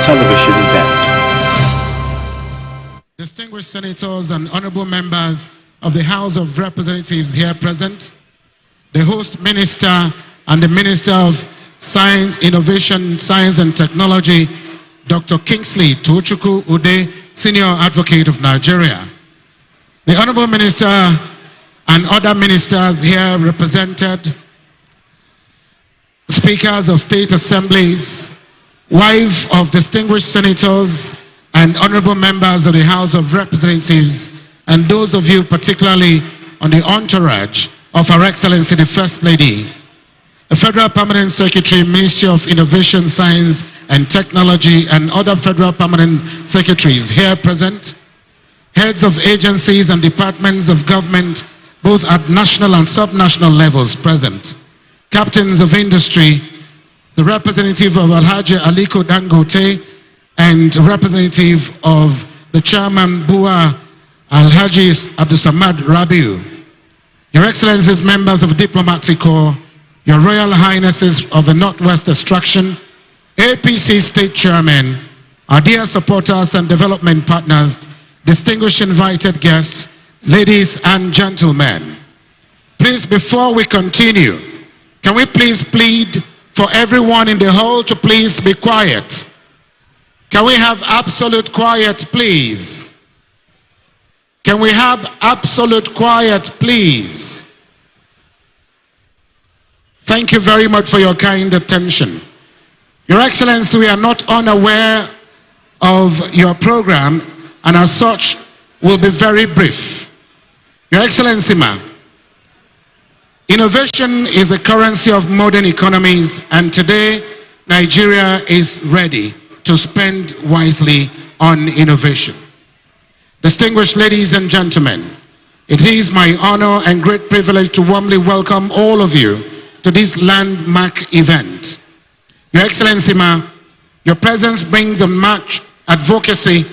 television event. Distinguished senators and honorable members of the House of Representatives here present, the host minister and the Minister of Science, Innovation, Science and Technology, Dr. Kingsley Tochukwu Ude, Senior Advocate of Nigeria, the Honorable Minister and other ministers here represented, speakers of state assemblies, wife of distinguished senators and honorable members of the House of Representatives, and those of you particularly on the entourage of Her Excellency the First Lady, the Federal Permanent Secretary, Ministry of Innovation, Science and Technology, and other Federal Permanent Secretaries here present, heads of agencies and departments of government, both at national and subnational levels present, captains of industry, the representative of Alhaji Aliko Dangote, and representative of the chairman, Bua Alhaji Abdusamad Rabiu, Your Excellencies, members of the Diplomatic Corps, Your Royal Highnesses of the Northwest Extraction, APC State Chairman, our dear supporters and development partners, distinguished invited guests, ladies and gentlemen. Please, before we continue, can we please plead for everyone in the hall to please be quiet? Can we have absolute quiet, please? Can we have absolute quiet, please? Thank you very much for your kind attention. Your Excellency, we are not unaware of your program, and as such, will be very brief. Your Excellency, ma'am, innovation is the currency of modern economies, and today, Nigeria is ready to spend wisely on innovation. Distinguished ladies and gentlemen, it is my honor and great privilege to warmly welcome all of you to this landmark event. Your Excellency, ma, your presence brings a much advocacy,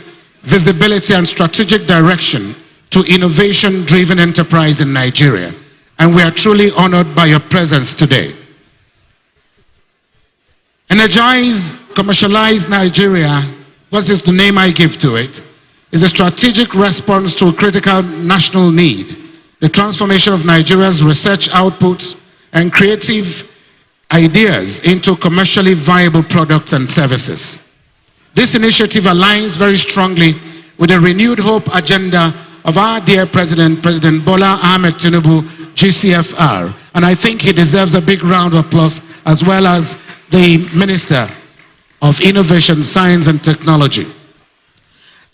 visibility, and strategic direction to innovation-driven enterprise in Nigeria, and we are truly honored by your presence today. Energize, commercialize Nigeria, what is the name I give to it, is a strategic response to a critical national need, the transformation of Nigeria's research outputs and creative ideas into commercially viable products and services. This initiative aligns very strongly with the renewed hope agenda of our dear President, President Bola Ahmed Tinubu, GCFR, and I think he deserves a big round of applause, as well as the Minister of Innovation, Science and Technology.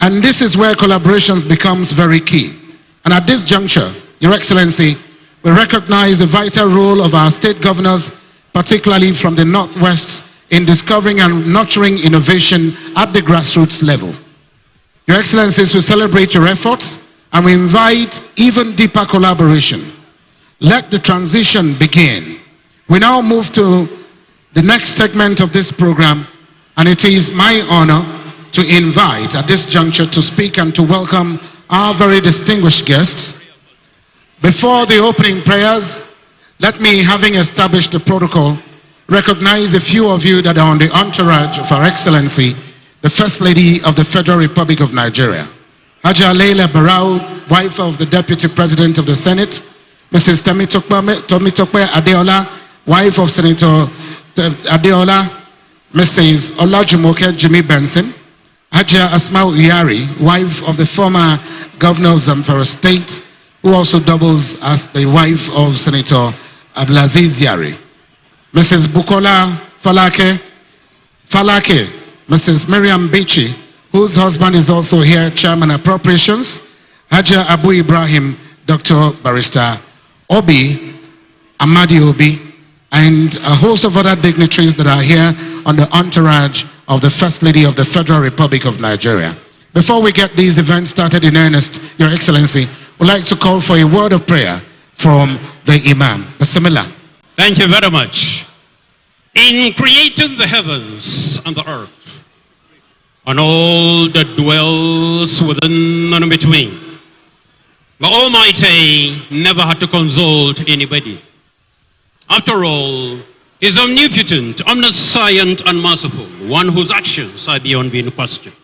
And this is where collaborations becomes very key. And at this juncture, Your Excellency, we recognize the vital role of our state governors, particularly from the Northwest, in discovering and nurturing innovation at the grassroots level. Your Excellencies, we celebrate your efforts and we invite even deeper collaboration. Let the transition begin. We now move to the next segment of this program, and it is my honor to invite at this juncture to speak and to welcome our very distinguished guests. Before the opening prayers, let me, having established the protocol, recognize a few of you that are on the entourage of Her Excellency, the First Lady of the Federal Republic of Nigeria. Haja Leila Barau, wife of the Deputy President of the Senate, Mrs. Tomitokpe Adeola, wife of Senator Adeola, Mrs. Olajumoke Jimmy Benson, Haja Asma Uyari, wife of the former Governor of Zamfara State, who also doubles as the wife of Senator Abdulaziz Yari, Mrs. Bukola Falake, Mrs. Miriam Bichi, whose husband is also here, Chairman Appropriations, Haja Abu Ibrahim, Dr. Barrister Obi, Amadi Obi, and a host of other dignitaries that are here on the entourage of the First Lady of the Federal Republic of Nigeria. Before we get these events started in earnest, Your Excellency, we'd like to call for a word of prayer from the Imam. Bismillah. Thank you very much. In creating the heavens and the earth, and all that dwells within and between, the Almighty never had to consult anybody. After all, is omnipotent, omniscient, and merciful, one whose actions are beyond being questioned.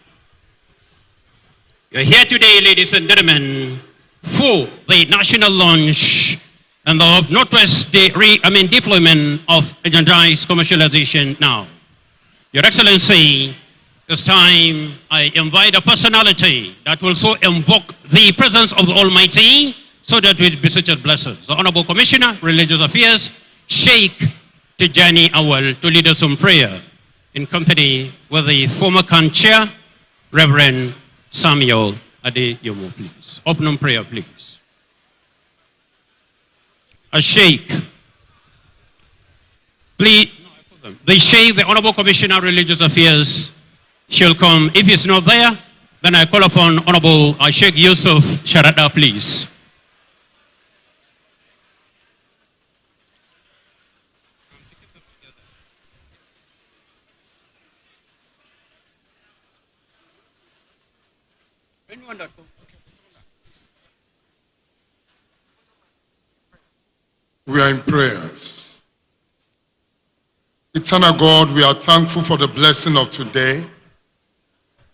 You're here today, ladies and gentlemen, for the national launch and the Northwest deployment of agendized commercialization now. Your Excellency, this time I invite a personality that will so invoke the presence of the Almighty so that we'll be such a blessing. The Honorable Commissioner, Religious Affairs, Sheikh Tijani Awal, to lead us in prayer in company with the former CAN Chair, Reverend Samuel Adeyomo, please. Opening prayer, please. A Sheikh, please. The Sheikh, the Honorable Commissioner, Religious Affairs, shall come. If he's not there, then I call upon Honorable Sheikh Yusuf Sharada, please. We are in prayers. Eternal God, we are thankful for the blessing of today.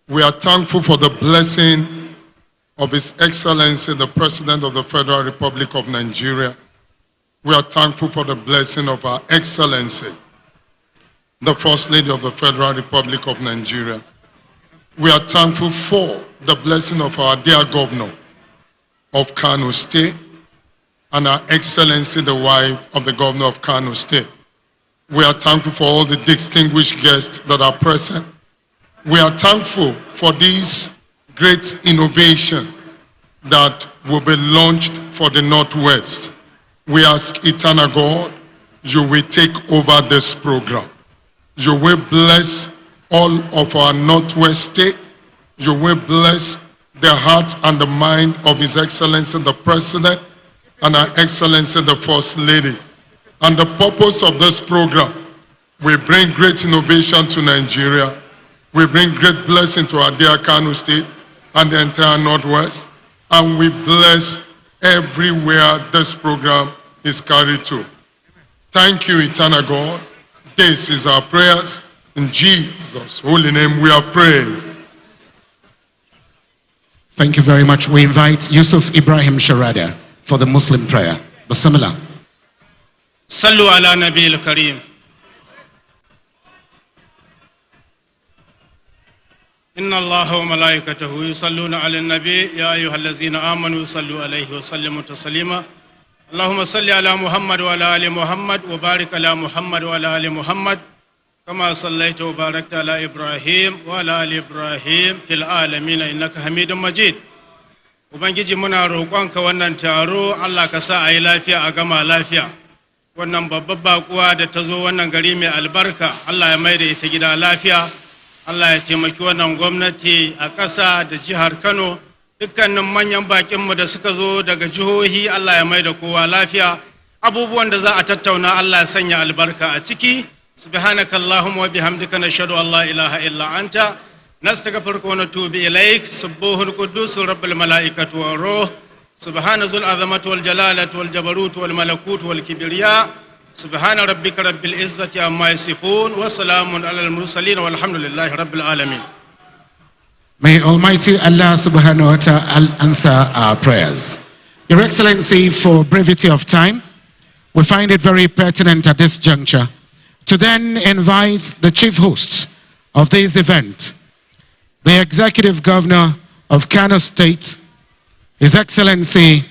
We are thankful for the blessing of His Excellency, the President of the Federal Republic of Nigeria. We are thankful for the blessing of Our Excellency, the First Lady of the Federal Republic of Nigeria. We are thankful for the blessing of our dear Governor of Kano State and Our Excellency, the wife of the Governor of Kano State. We are thankful for all the distinguished guests that are present. We are thankful for this great innovation that will be launched for the Northwest. We ask, Eternal God, you will take over this program. You will bless all of our Northwest state. You will bless the heart and the mind of His Excellency the President and Our Excellency the First Lady. And the purpose of this program will bring great innovation to Nigeria. We bring great blessing to our dear Kano State and the entire Northwest. And we bless everywhere this program is carried to. Thank you, Eternal God. This is our prayers. In Jesus' holy name we are praying. Thank you very much. We invite Yusuf Ibrahim Sharada for the Muslim prayer. Bismillah. Sallu ala Nabi al-Kareem. Inna Allah wa malaikatahu yusalluna ala nabi ya ayyuhallazina amanu sallu alayhi wa sallimu taslima. Allahumma salli ala Muhammad wa ala ali Muhammad wa barik ala Muhammad wa ala ali Muhammad kama sallaita wa barakta ala Ibrahim wa ala ali Ibrahim fil alamin innaka Hamidum Majid. Ubangiji muna roƙonka wannan taro Allah ka sa ayi lafiya a gama lafiya. Wannan babbar bakuwa da ta zo wannan gari mai albarka Allah ya maida ita gida lafiya. Allah ya taimaki wannan gwamnati a ƙasa da jihar Kano, dukkanin manyan bakinmu da suka zo daga jihohi Allah ya maida kowa lafiya. Abubuwan da za a tattauna Allah ya sanya albarka a ciki. Subhanakallahumma wa bihamdika nashhadu an la ilaha illa anta nastaghfiruka wa natubu ilaik. Subbuhul quddusur rabbul malaikati war ruh. Subhanazul azamati wal jalalati wal jabarut wal malakut wal kibriya. سبحان ربك رب العزة عما يصفون وسلام على المرسلين والحمد لله رب العالمين. May Almighty Allah subhanahu wa ta'ala answer our prayers. Your Excellency, for brevity of time, we find it very pertinent at this juncture to then invite the chief hosts of this event, the Executive Governor of Kano State, His Excellency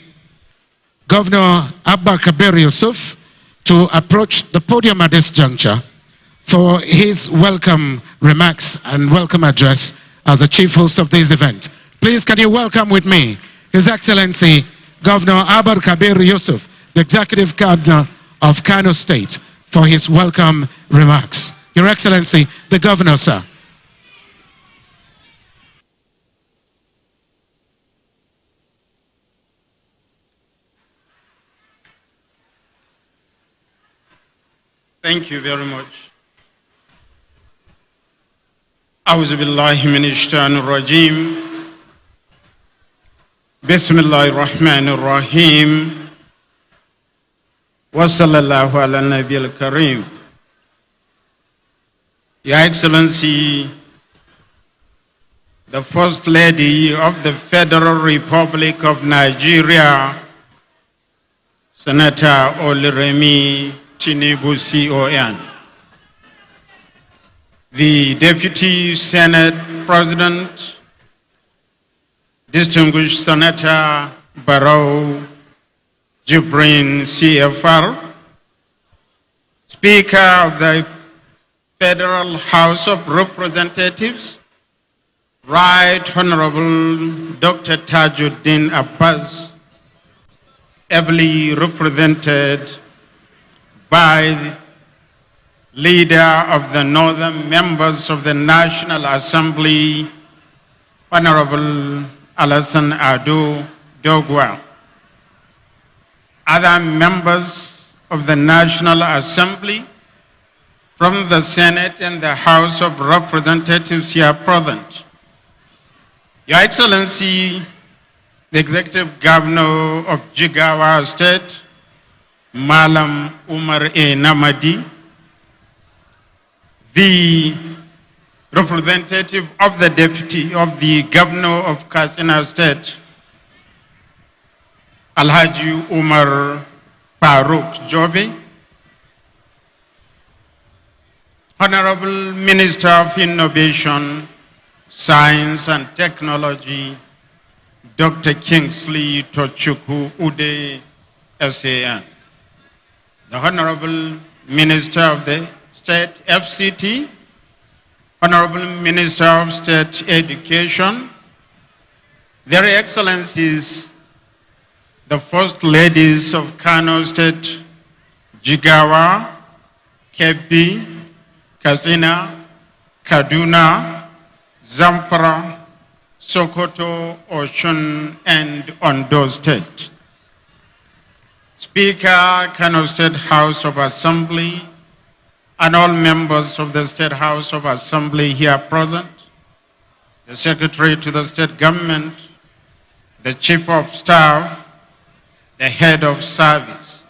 Governor Abba Kabir Yusuf, to approach the podium at this juncture for his welcome remarks and welcome address as the chief host of this event. Please, can you welcome with me His Excellency Governor Abba Kabir Yusuf, the Executive Governor of Kano State, for his welcome remarks. Your Excellency, the Governor, sir. Thank you very much. أعوذ بالله من الشيطان الرجيم. بسم الله الرحمن الرحيم. وصلى الله على النبي الكريم. Your Excellency, the First Lady of the Federal Republic of Nigeria, Senator Oluremi Tinubu, CON. The Deputy Senate President, distinguished Senator Barrow Jibrin, CFR, Speaker of the Federal House of Representatives, Right Honorable Dr. Tajuddin Abbas, ably represented by the leader of the northern members of the National Assembly, Honorable Alassane Ado Dogwa, other members of the National Assembly from the Senate and the House of Representatives here present, Your Excellency, the Executive Governor of Jigawa State, Malam Umar A. Namadi, the representative of the Deputy of the Governor of Katsina State, Alhaji Umar Faruk Jobe, Honorable Minister of Innovation, Science and Technology, Dr. Kingsley Tochukwu Ude, SAN, the Honorable Minister of the State FCT, Honorable Minister of State Education, Their Excellencies, the First Ladies of Kano State, Jigawa, Kebbi, Katsina, Kaduna, Zamfara, Sokoto, Osun, and Ondo State. Speaker, Kano State House of Assembly, and all members of the State House of Assembly here present, the Secretary to the State Government, the Chief of Staff, the Head of Service,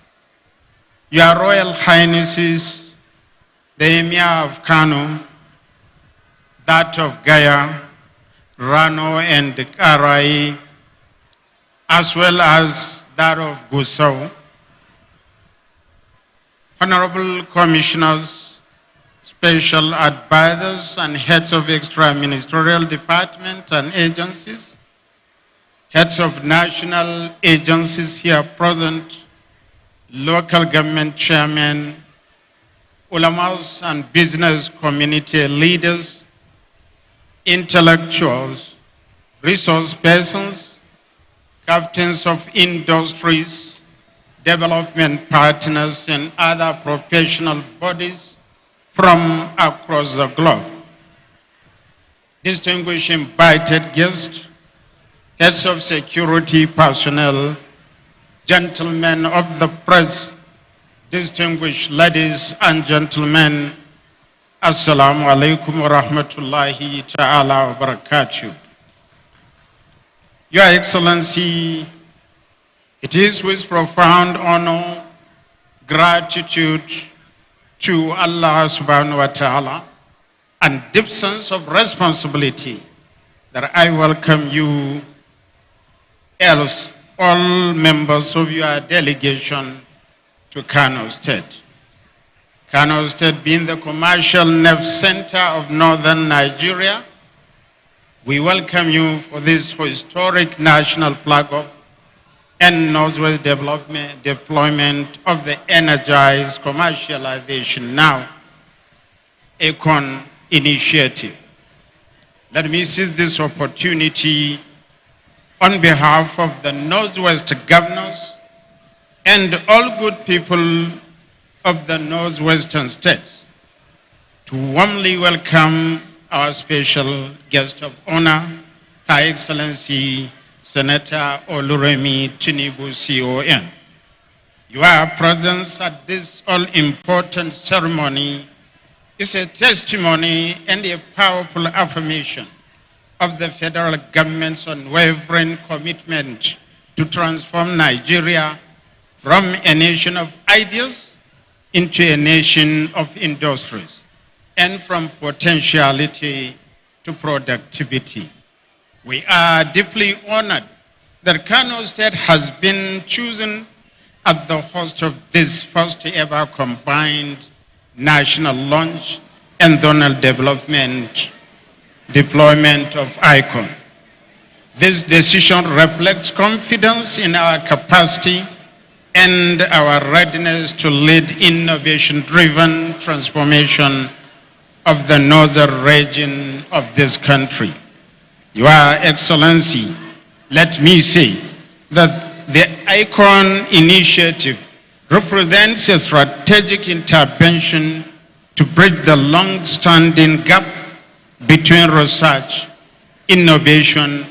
Your Royal Highnesses, the Emir of Kano, that of Gaya, Rano and Karai, as well as that of Gusau, Honorable Commissioners, Special Advisors, and Heads of Extra-Ministerial Departments and Agencies, Heads of National Agencies here present, Local Government Chairmen, Ulamas and business community leaders, intellectuals, resource persons, captains of industries, development partners, and other professional bodies from across the globe. Distinguished invited guests, heads of security personnel, gentlemen of the press, distinguished ladies and gentlemen, Assalamu alaikum wa rahmatullahi ta'ala wa barakatuh. Your Excellency, it is with profound honor, gratitude to Allah subhanahu wa ta'ala, and deep sense of responsibility that I welcome you, else all members of your delegation, to Kano State. Kano State being the commercial nerve center of northern Nigeria, we welcome you for this historic national flag-off and Northwest development deployment of the energized commercialization now ECoN initiative. Let me seize this opportunity on behalf of the Northwest governors and all good people of the Northwestern states to warmly welcome our special guest of honor, Her Excellency Senator Oluremi Tinubu, CON. Your presence at this all-important ceremony is a testimony and a powerful affirmation of the federal government's unwavering commitment to transform Nigeria from a nation of ideas into a nation of industries. and from potentiality to productivity. We are deeply honored that Kano State has been chosen as the host of this first ever combined national launch and zonal deployment of ECoN. This decision reflects confidence in our capacity and our readiness to lead innovation-driven transformation of the northern region of this country. Your Excellency, let me say that the ECoN initiative represents a strategic intervention to bridge the long-standing gap between research, innovation,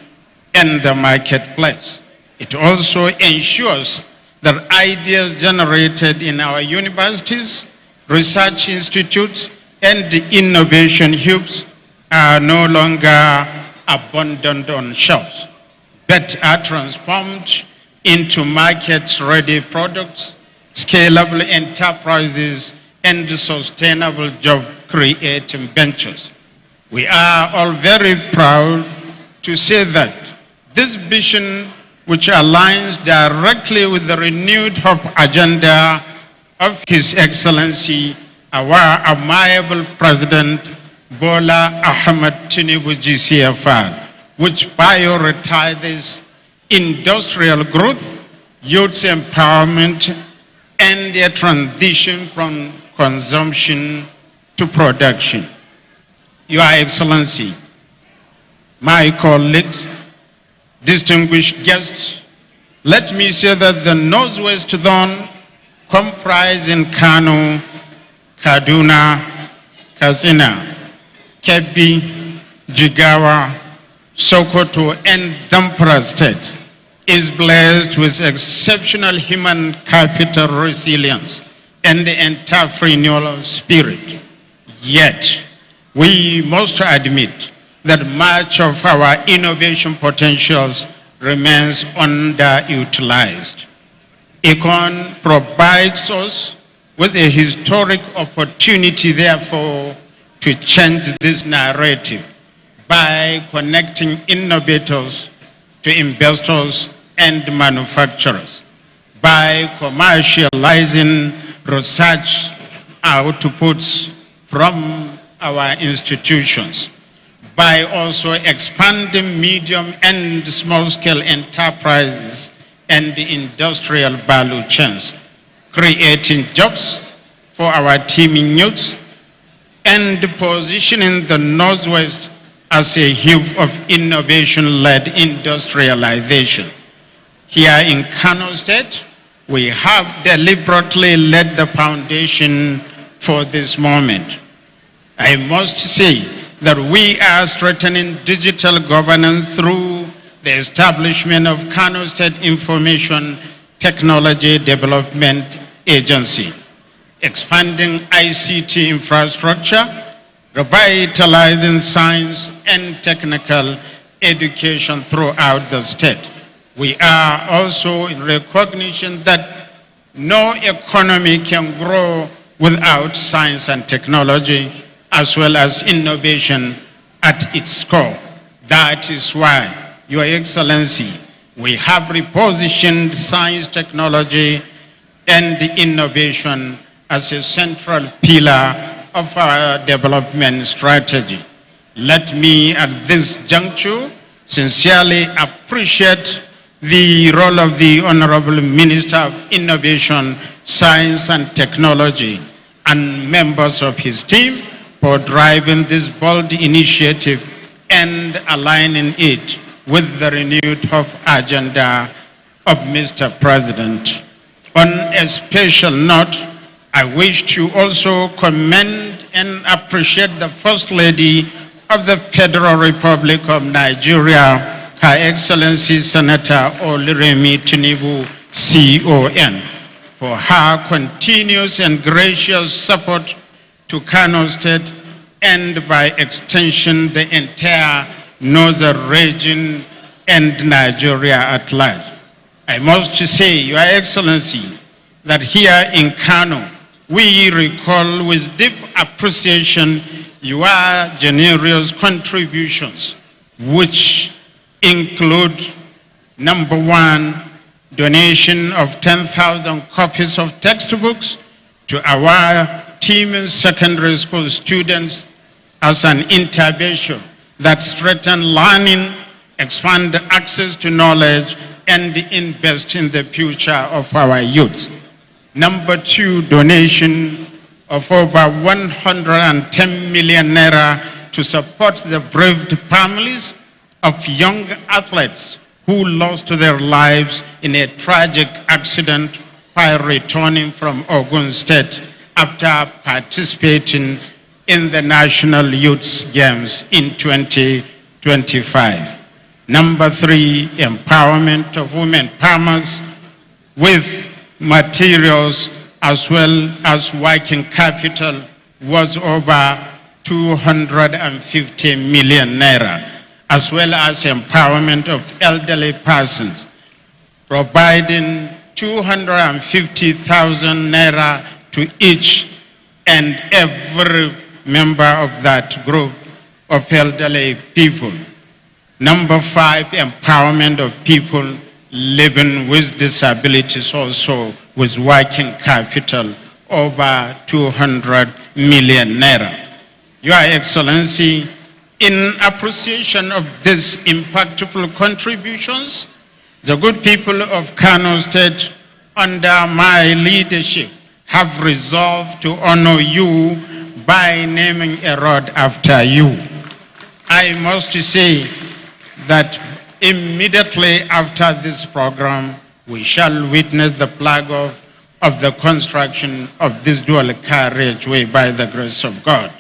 and the marketplace. It also ensures that ideas generated in our universities, research institutes, and innovation hubs are no longer abandoned on shelves, but are transformed into market-ready products, scalable enterprises, and sustainable job-creating ventures. We are all very proud to say that this vision, which aligns directly with the renewed hope agenda of His Excellency, our amiable President Bola Ahmed Tinubu GCFR, which prioritizes industrial growth, youth empowerment, and a transition from consumption to production. Your Excellency, my colleagues, distinguished guests, let me say that the Northwest Zone, comprising Kano, Kaduna, Katsina, Kebbi, Jigawa, Sokoto, and Zamfara states, is blessed with exceptional human capital resilience and entrepreneurial spirit. Yet, we must admit that much of our innovation potentials remains underutilized. ECoN provides us with a historic opportunity, therefore, to change this narrative by connecting innovators to investors and manufacturers, by commercializing research outputs from our institutions, by also expanding medium and small-scale enterprises and industrial value chains, creating jobs for our teeming youths, and positioning the Northwest as a hub of innovation-led industrialization. Here in Kano State, we have deliberately laid the foundation for this moment. I must say that we are strengthening digital governance through the establishment of Kano State Information Technology Development Agency, expanding ICT infrastructure, revitalizing science and technical education throughout the state. We are also in recognition that no economy can grow without science and technology, as well as innovation at its core. That is why, Your Excellency, we have repositioned science, technology, and innovation as a central pillar of our development strategy. Let me, at this juncture, sincerely appreciate the role of the Honorable Minister of Innovation, Science and Technology, and members of his team for driving this bold initiative and aligning it with the renewed hope agenda of Mr. President. On a special note, I wish to also commend and appreciate the First Lady of the Federal Republic of Nigeria, Her Excellency Senator Oluremi Tinubu, CON, for her continuous and gracious support to Kano State and by extension the entire northern region and Nigeria at large. I must say, Your Excellency, that here in Kano, we recall with deep appreciation your generous contributions, which include, number one, donation of 10,000 copies of textbooks to our team secondary school students as an intervention that strengthen learning, expand access to knowledge, and invest in the future of our youth. Number two, donation of over 110 million naira to support the bereaved families of young athletes who lost their lives in a tragic accident while returning from Ogun State after participating in the National Youth Games in 2025. Number three, empowerment of women farmers with materials as well as working capital was over 250 million naira, as well as empowerment of elderly persons, providing 250,000 naira to each and every member of that group of elderly people. Number five, empowerment of people living with disabilities, also with working capital over 200 million naira. Your Excellency, in appreciation of these impactful contributions, the good people of Kano State, under my leadership, have resolved to honor you by naming a road after you. I must say that immediately after this program, we shall witness the flag off of the construction of this dual carriageway by the grace of God.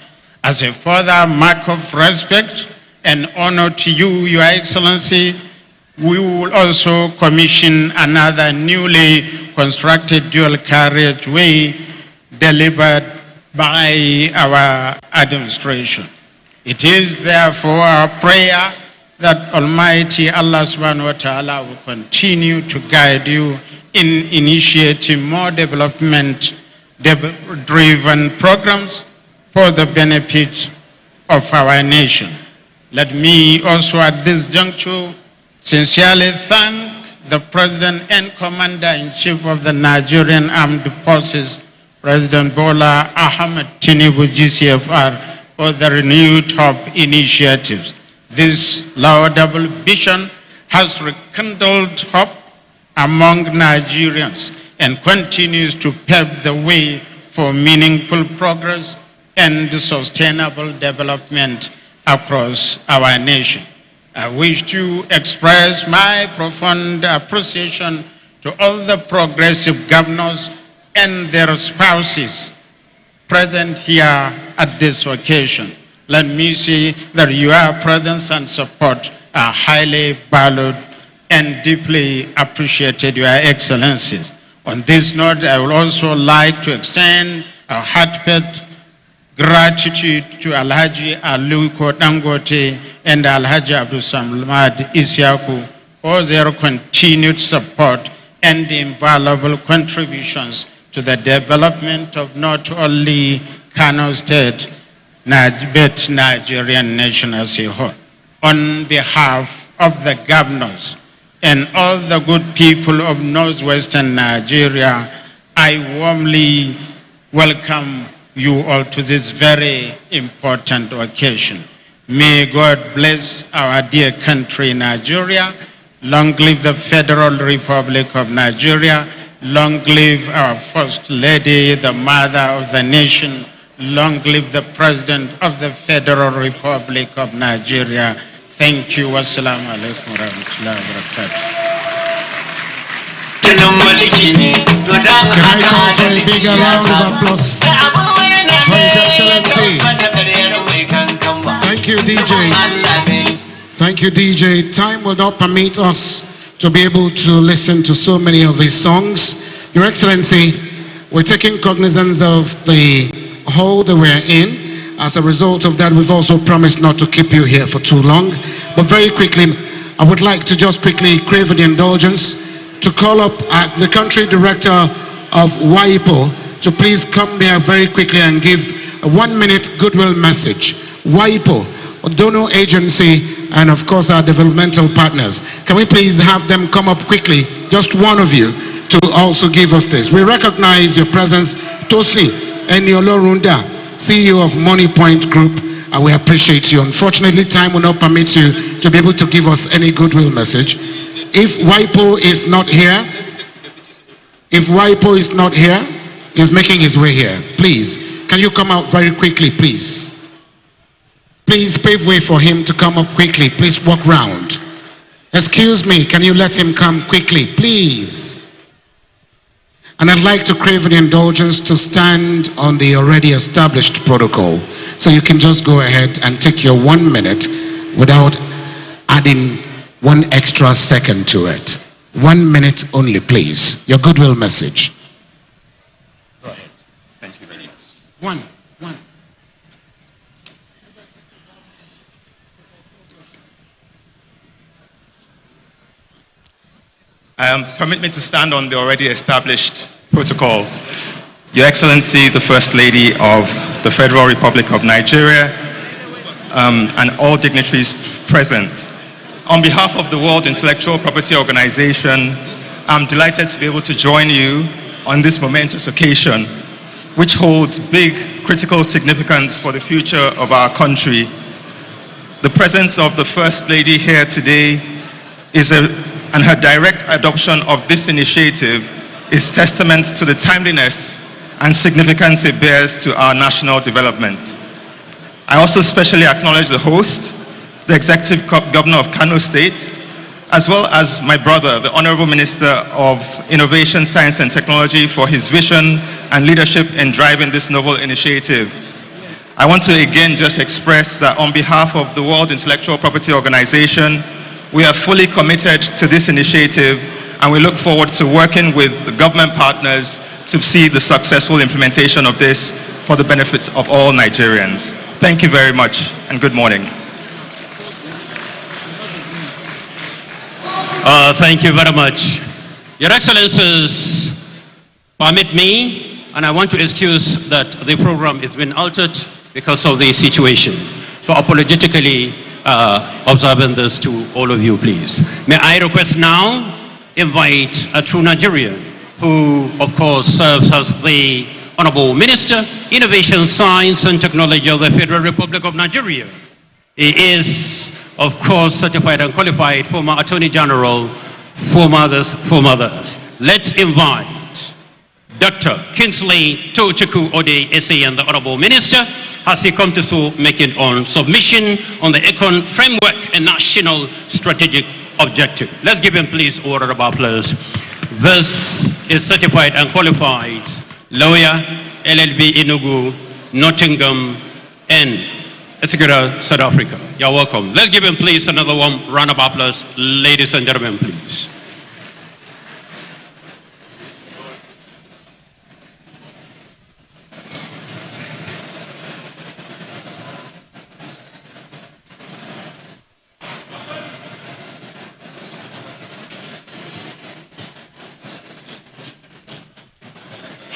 As a further mark of respect and honor to you, Your Excellency, we will also commission another newly constructed dual carriageway delivered by our administration. It is therefore our prayer that Almighty Allah subhanahu wa ta'ala will continue to guide you in initiating more development-driven programs for the benefit of our nation. Let me also at this juncture sincerely thank the President and Commander-in-Chief of the Nigerian Armed Forces, President Bola Ahmed Tinubu, GCFR, for the renewed hope initiatives. This laudable vision has rekindled hope among Nigerians and continues to pave the way for meaningful progress and sustainable development across our nation. I wish to express my profound appreciation to all the progressive governors and their spouses present here at this occasion. Let me say that your presence and support are highly valued and deeply appreciated, Your Excellencies. On this note, I would also like to extend our heartfelt gratitude to Alhaji Aluko Dangote and Alhaji Abdul Samad Isiaku for their continued support and invaluable contributions to the development of not only Kano State, but Nigerian nation as a whole. On behalf of the governors and all the good people of northwestern Nigeria, I warmly welcome you all to this very important occasion. May God bless our dear country, Nigeria. Long live the Federal Republic of Nigeria. Long live our First Lady, the Mother of the Nation. Long live the President of the Federal Republic of Nigeria. Thank you. Wassalamu alaikum wa rahmatullahi wa barakatuh. Can I call for a big round of applause for His Excellency? Thank you, DJ. Thank you, DJ. Time will not permit us to be able to listen to so many of his songs. Your Excellency, we're taking cognizance of the hole that we're in. As a result of that, we've also promised not to keep you here for too long. But very quickly, I would like to just quickly crave an indulgence to call up the country director of WIPO, to please come here very quickly and give a 1-minute goodwill message. WIPO, donor agency, and of course our developmental partners. Can we please have them come up quickly, just one of you, to also give us this. We recognize your presence, Tosi Eniolorunda, CEO of Money Point Group, and we appreciate you. Unfortunately, time will not permit you to be able to give us any goodwill message. If WIPO is not here, he's making his way here. Please, can you come out very quickly, please? Please pave way for him to come up quickly. Please walk round. Excuse me, can you let him come quickly, please? And I'd like to crave an indulgence to stand on the already established protocol. So you can just go ahead and take your 1 minute without adding 1 extra second to it. 1 minute only, please. Your goodwill message. Go ahead. Thank you very much. One. Permit me to stand on the already established protocols. Your Excellency, the First Lady of the Federal Republic of Nigeria, and all dignitaries present. On behalf of the World Intellectual Property Organization, I'm delighted to be able to join you on this momentous occasion, which holds big critical significance for the future of our country. The presence of the First Lady here today and her direct adoption of this initiative is testament to the timeliness and significance it bears to our national development. I also specially acknowledge the host, the Executive Governor of Kano State, as well as my brother, the Honorable Minister of Innovation, Science and Technology, for his vision and leadership in driving this novel initiative. I want to again just express that on behalf of the World Intellectual Property Organization, we are fully committed to this initiative, and we look forward to working with the government partners to see the successful implementation of this for the benefits of all Nigerians. Thank you very much, and good morning. Thank you very much. Your Excellencies, permit me, and I want to excuse that the program has been altered because of the situation. So apologetically observing this to all of you, please. May I request now, invite a true Nigerian who, of course, serves as the Honorable Minister, Innovation, Science and Technology of the Federal Republic of Nigeria. He is, of course, certified and qualified former Attorney General, former others. Let's invite Dr. Kingsley Tochukwu Ode, SA, and the Honorable Minister, as he comes to so making on submission on the ECoN framework and national strategic objective. Let's give him, please, order of applause. This is certified and qualified lawyer, LLB Enugu, Nottingham, and Ethiopia, South Africa. You're welcome. Let's give him, please, another one round of applause. Ladies and gentlemen, please.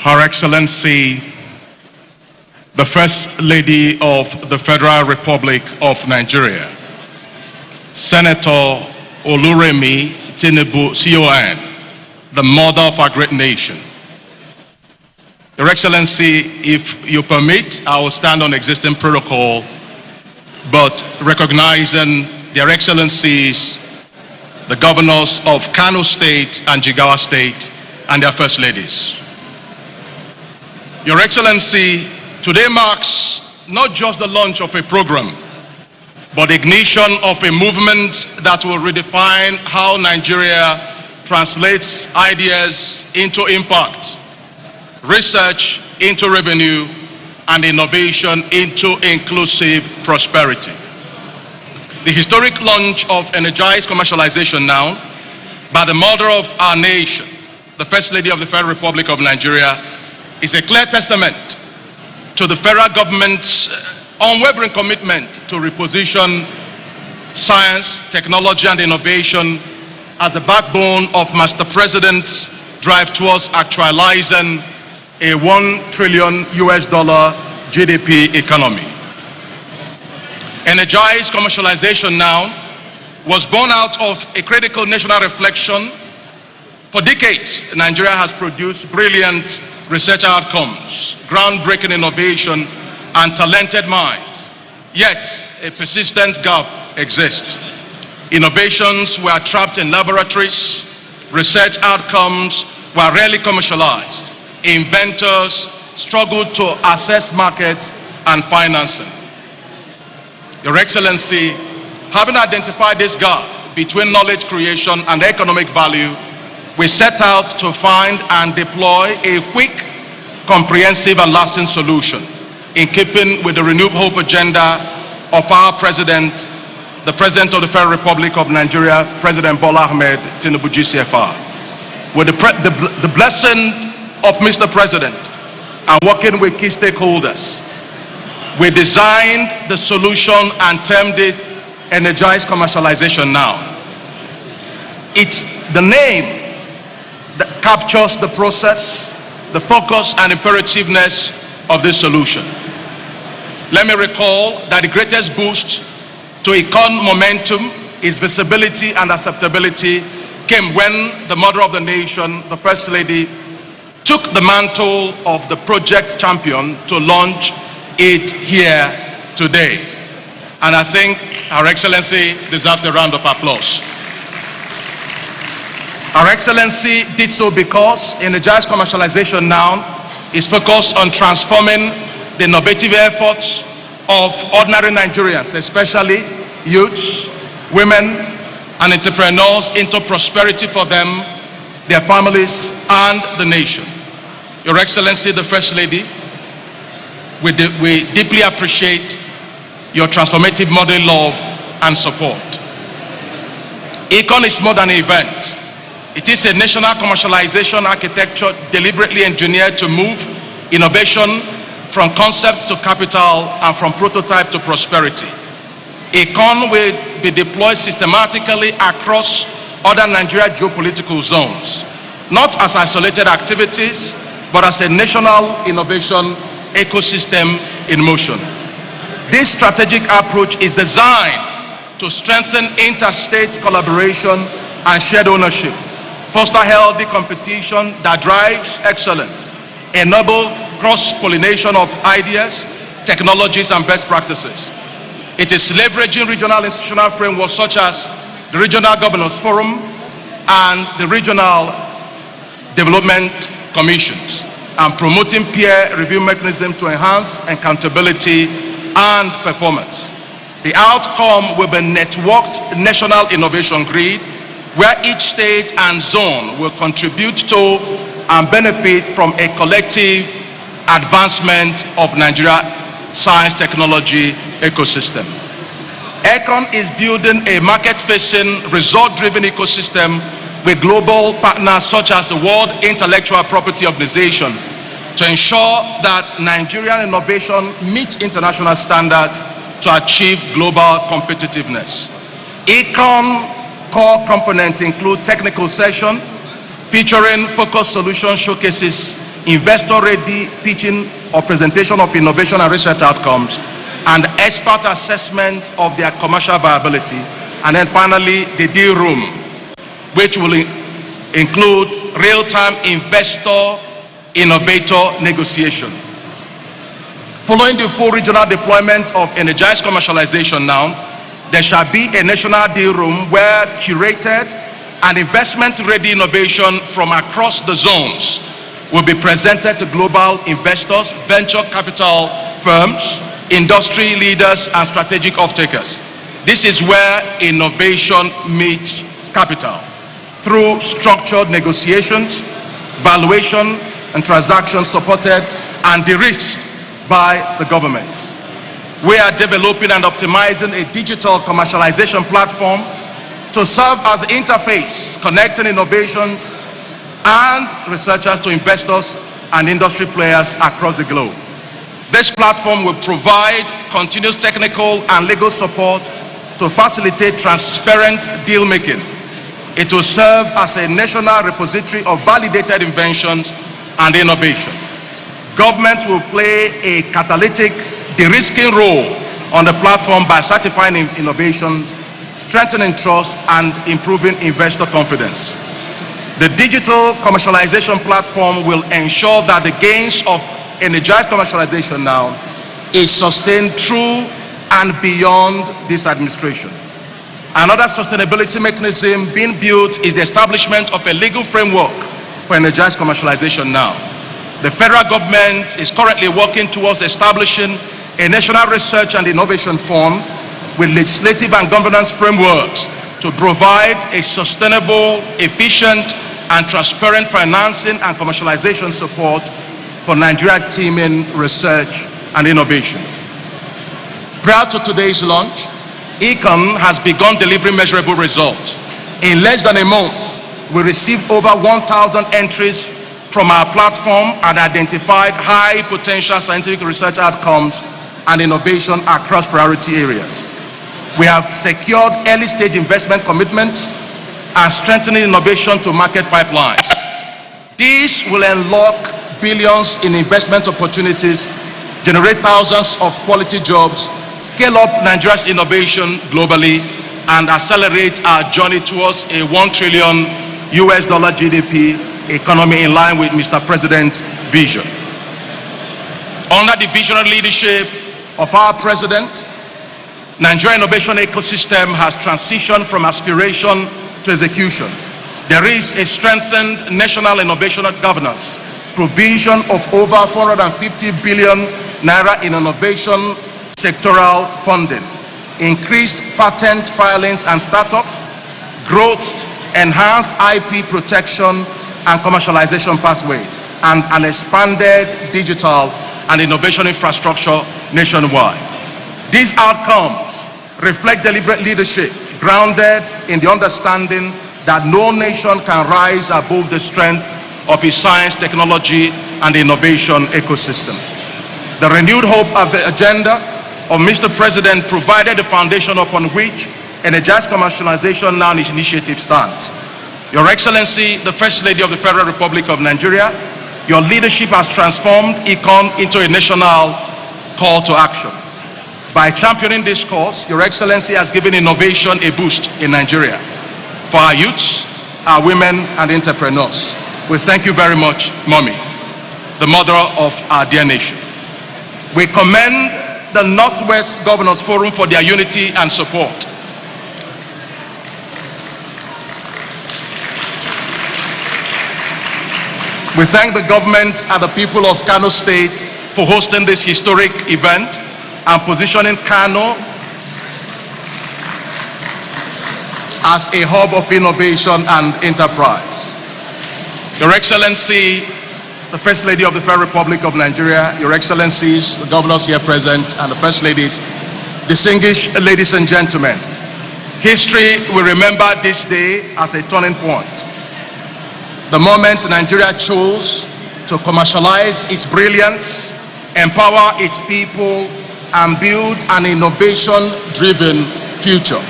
Her Excellency, the First Lady of the Federal Republic of Nigeria, Senator Oluremi Tinubu, CON, the mother of our great nation. Your Excellency, if you permit, I will stand on existing protocol, but recognizing their Excellencies, the governors of Kano State and Jigawa State, and their First Ladies. Your Excellency, today marks not just the launch of a program, but the ignition of a movement that will redefine how Nigeria translates ideas into impact, research into revenue, and innovation into inclusive prosperity. The historic launch of energized commercialization now by the mother of our nation, the First Lady of the Federal Republic of Nigeria, is a clear testament to the federal government's unwavering commitment to reposition science, technology, and innovation as the backbone of Master President's drive towards actualizing a $1 trillion GDP economy. Energized commercialization now was born out of a critical national reflection. For decades, Nigeria has produced brilliant research outcomes, groundbreaking innovation, and talented minds. Yet, a persistent gap exists. Innovations were trapped in laboratories, research outcomes were rarely commercialized. Inventors struggled to access markets and financing. Your Excellency, having identified this gap between knowledge creation and economic value, we set out to find and deploy a quick, comprehensive, and lasting solution in keeping with the renewed hope agenda of our President, the President of the Federal Republic of Nigeria, President Bola Ahmed Tinubu GCFR. With the blessing of Mr. President and working with key stakeholders, we designed the solution and termed it Energized Commercialization Now. It's the name that captures the process, the focus and imperativeness of this solution. Let me recall that the greatest boost to ECoN momentum, its visibility and acceptability came when the mother of the nation, the First Lady, took the mantle of the project champion to launch it here today. And I think Our Excellency deserves a round of applause. Our Excellency did so because Energized Commercialization Now is focused on transforming the innovative efforts of ordinary Nigerians, especially youths, women, and entrepreneurs, into prosperity for them, their families, and the nation. Your Excellency, the First Lady, we deeply appreciate your transformative model love and support. ECoN is more than an event. It is a national commercialization architecture deliberately engineered to move innovation from concept to capital and from prototype to prosperity. ECoN will be deployed systematically across other Nigeria geopolitical zones, not as isolated activities, but as a national innovation ecosystem in motion. This strategic approach is designed to strengthen interstate collaboration and shared ownership, foster healthy competition that drives excellence, enable cross-pollination of ideas, technologies, and best practices. It is leveraging regional institutional frameworks such as the Regional Governors Forum and the Regional Development Commissions, and promoting peer review mechanisms to enhance accountability and performance. The outcome will be networked national innovation grid, where each state and zone will contribute to and benefit from a collective advancement of Nigeria science technology ecosystem. ECoN is building a market-facing, result-driven ecosystem with global partners such as the World Intellectual Property Organization to ensure that Nigerian innovation meets international standards to achieve global competitiveness. ECoN core components include technical session featuring focused solution showcases, investor-ready pitching or presentation of innovation and research outcomes, and expert assessment of their commercial viability. And then finally, the deal room, which will include real-time investor-innovator negotiation. Following the full regional deployment of Energized Commercialization Now, there shall be a national deal room where curated and investment-ready innovation from across the zones will be presented to global investors, venture capital firms, industry leaders, and strategic off-takers. This is where innovation meets capital through structured negotiations, valuation, and transactions supported and de-risked by the government. We are developing and optimizing a digital commercialization platform to serve as the interface connecting innovations and researchers to investors and industry players across the globe. This platform will provide continuous technical and legal support to facilitate transparent deal making. It will serve as a national repository of validated inventions and innovations. Government will play a catalytic de-risking role on the platform by certifying innovations, strengthening trust, and improving investor confidence. The digital commercialization platform will ensure that the gains of energized commercialization now is sustained through and beyond this administration. Another sustainability mechanism being built is the establishment of a legal framework for energized commercialization now. The federal government is currently working towards establishing a national research and innovation fund with legislative and governance frameworks to provide a sustainable, efficient, and transparent financing and commercialization support for Nigeria teaming research and innovation. Prior to today's launch, ECoN has begun delivering measurable results. In less than a month, we received over 1,000 entries from our platform and identified high potential scientific research outcomes and innovation across priority areas. We have secured early stage investment commitments and strengthening innovation to market pipelines. This will unlock billions in investment opportunities, generate thousands of quality jobs, scale up Nigeria's innovation globally, and accelerate our journey towards a $1 trillion GDP economy in line with Mr. President's vision. Under the visionary leadership of our President, Nigeria innovation ecosystem has transitioned from aspiration to execution. There is a strengthened national innovation governance, provision of over 450 billion naira in innovation sectoral funding, increased patent filings and startups, growth, enhanced IP protection and commercialization pathways, and an expanded digital and innovation infrastructure nationwide. These outcomes reflect deliberate leadership grounded in the understanding that no nation can rise above the strength of its science, technology, and innovation ecosystem. The renewed hope of the agenda of Mr. President provided the foundation upon which energized commercialization now initiative stands. Your Excellency, the First Lady of the Federal Republic of Nigeria, your leadership has transformed ECoN into a national call to action. By championing this cause, Your Excellency has given innovation a boost in Nigeria for our youths, our women, and entrepreneurs. We thank you very much, Mommy, the mother of our dear nation. We commend the Northwest Governors Forum for their unity and support. We thank the government and the people of Kano State for hosting this historic event and positioning Kano as a hub of innovation and enterprise. Your Excellency, the First Lady of the Federal Republic of Nigeria, Your Excellencies, the governors here present, and the First Ladies, distinguished ladies and gentlemen, history will remember this day as a turning point. The moment Nigeria chose to commercialize its brilliance, empower its people, and build an innovation-driven future.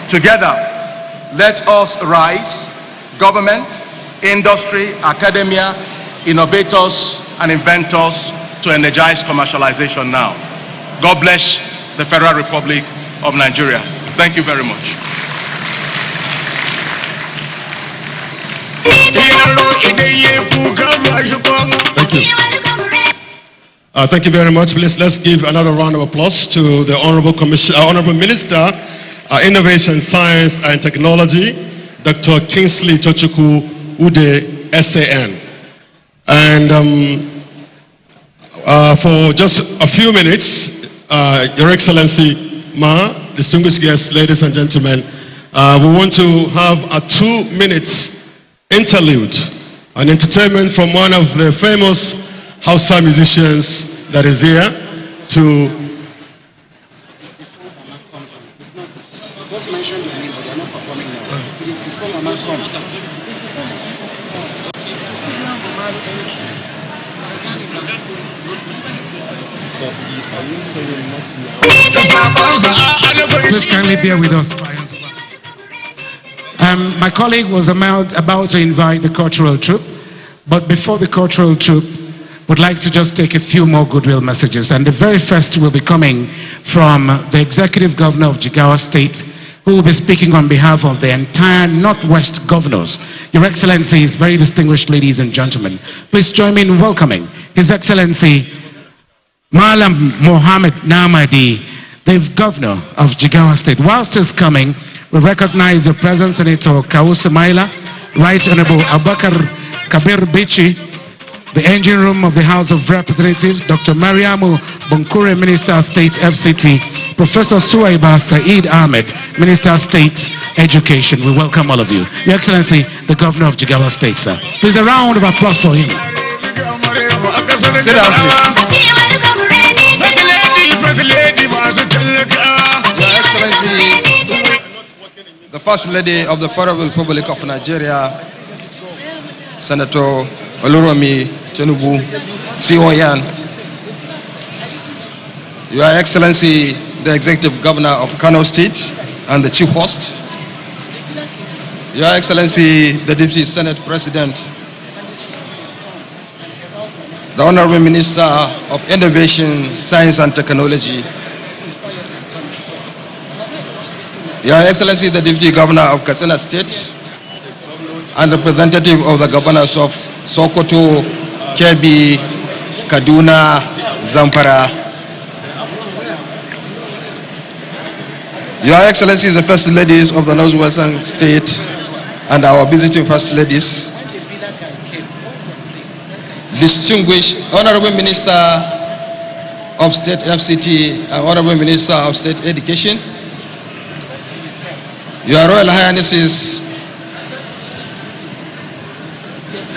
Together, let us rise, government, industry, academia, innovators, and inventors to energize commercialization now. God bless the Federal Republic of Nigeria. Thank you very much. Thank you. Thank you very much. Please, let's give another round of applause to the Honorable Minister, Innovation, Science and Technology, Dr. Kingsley Tochukwu Ude, SAN. And for just a few minutes, Your Excellency Ma, distinguished guests, ladies and gentlemen, we want to have a 2-minute interlude, an entertainment from one of the famous Hausa musicians that is here to... Just mention their name, but they are not performing now. It is before Mama comes. Please kindly bear with us. My colleague was about to invite the cultural troupe, but before the cultural troupe, would like to just take a few more goodwill messages. And the very first will be coming from the Executive Governor of Jigawa State, who will be speaking on behalf of the entire Northwest governors. Your Excellencies, very distinguished ladies and gentlemen, please join me in welcoming His Excellency Malam Mohammed Namadi, the Governor of Jigawa State. Whilst he's coming, we recognize the President Senator Kawusa Maila, Right Honorable Abakar Kabir Bichi, the engine room of the House of Representatives, Dr. Mariamu Bonkure, Minister of State FCT, Professor Suwaiba Saeed Ahmed, Minister of State Education. We welcome all of you. Your Excellency, the Governor of Jigawa State, sir. Please a round of applause for him. Sit down, please. Your Excellency, the First Lady of the Federal Republic of Nigeria, Senator Oluremi Tinubu, CON, Your Excellency, the Executive Governor of Kano State and the Chief Host, Your Excellency, the Deputy Senate President, the Honorable Minister of Innovation, Science and Technology, Your Excellency, the Deputy Governor of Katsina State, and representative of the governors of Sokoto, Kebbi, Kaduna, Zamfara. Your Excellencies, the First Ladies of the Northwestern State and our visiting First Ladies, distinguished Honorable Minister of State FCT and Honorable Minister of State Education, Your Royal Highnesses,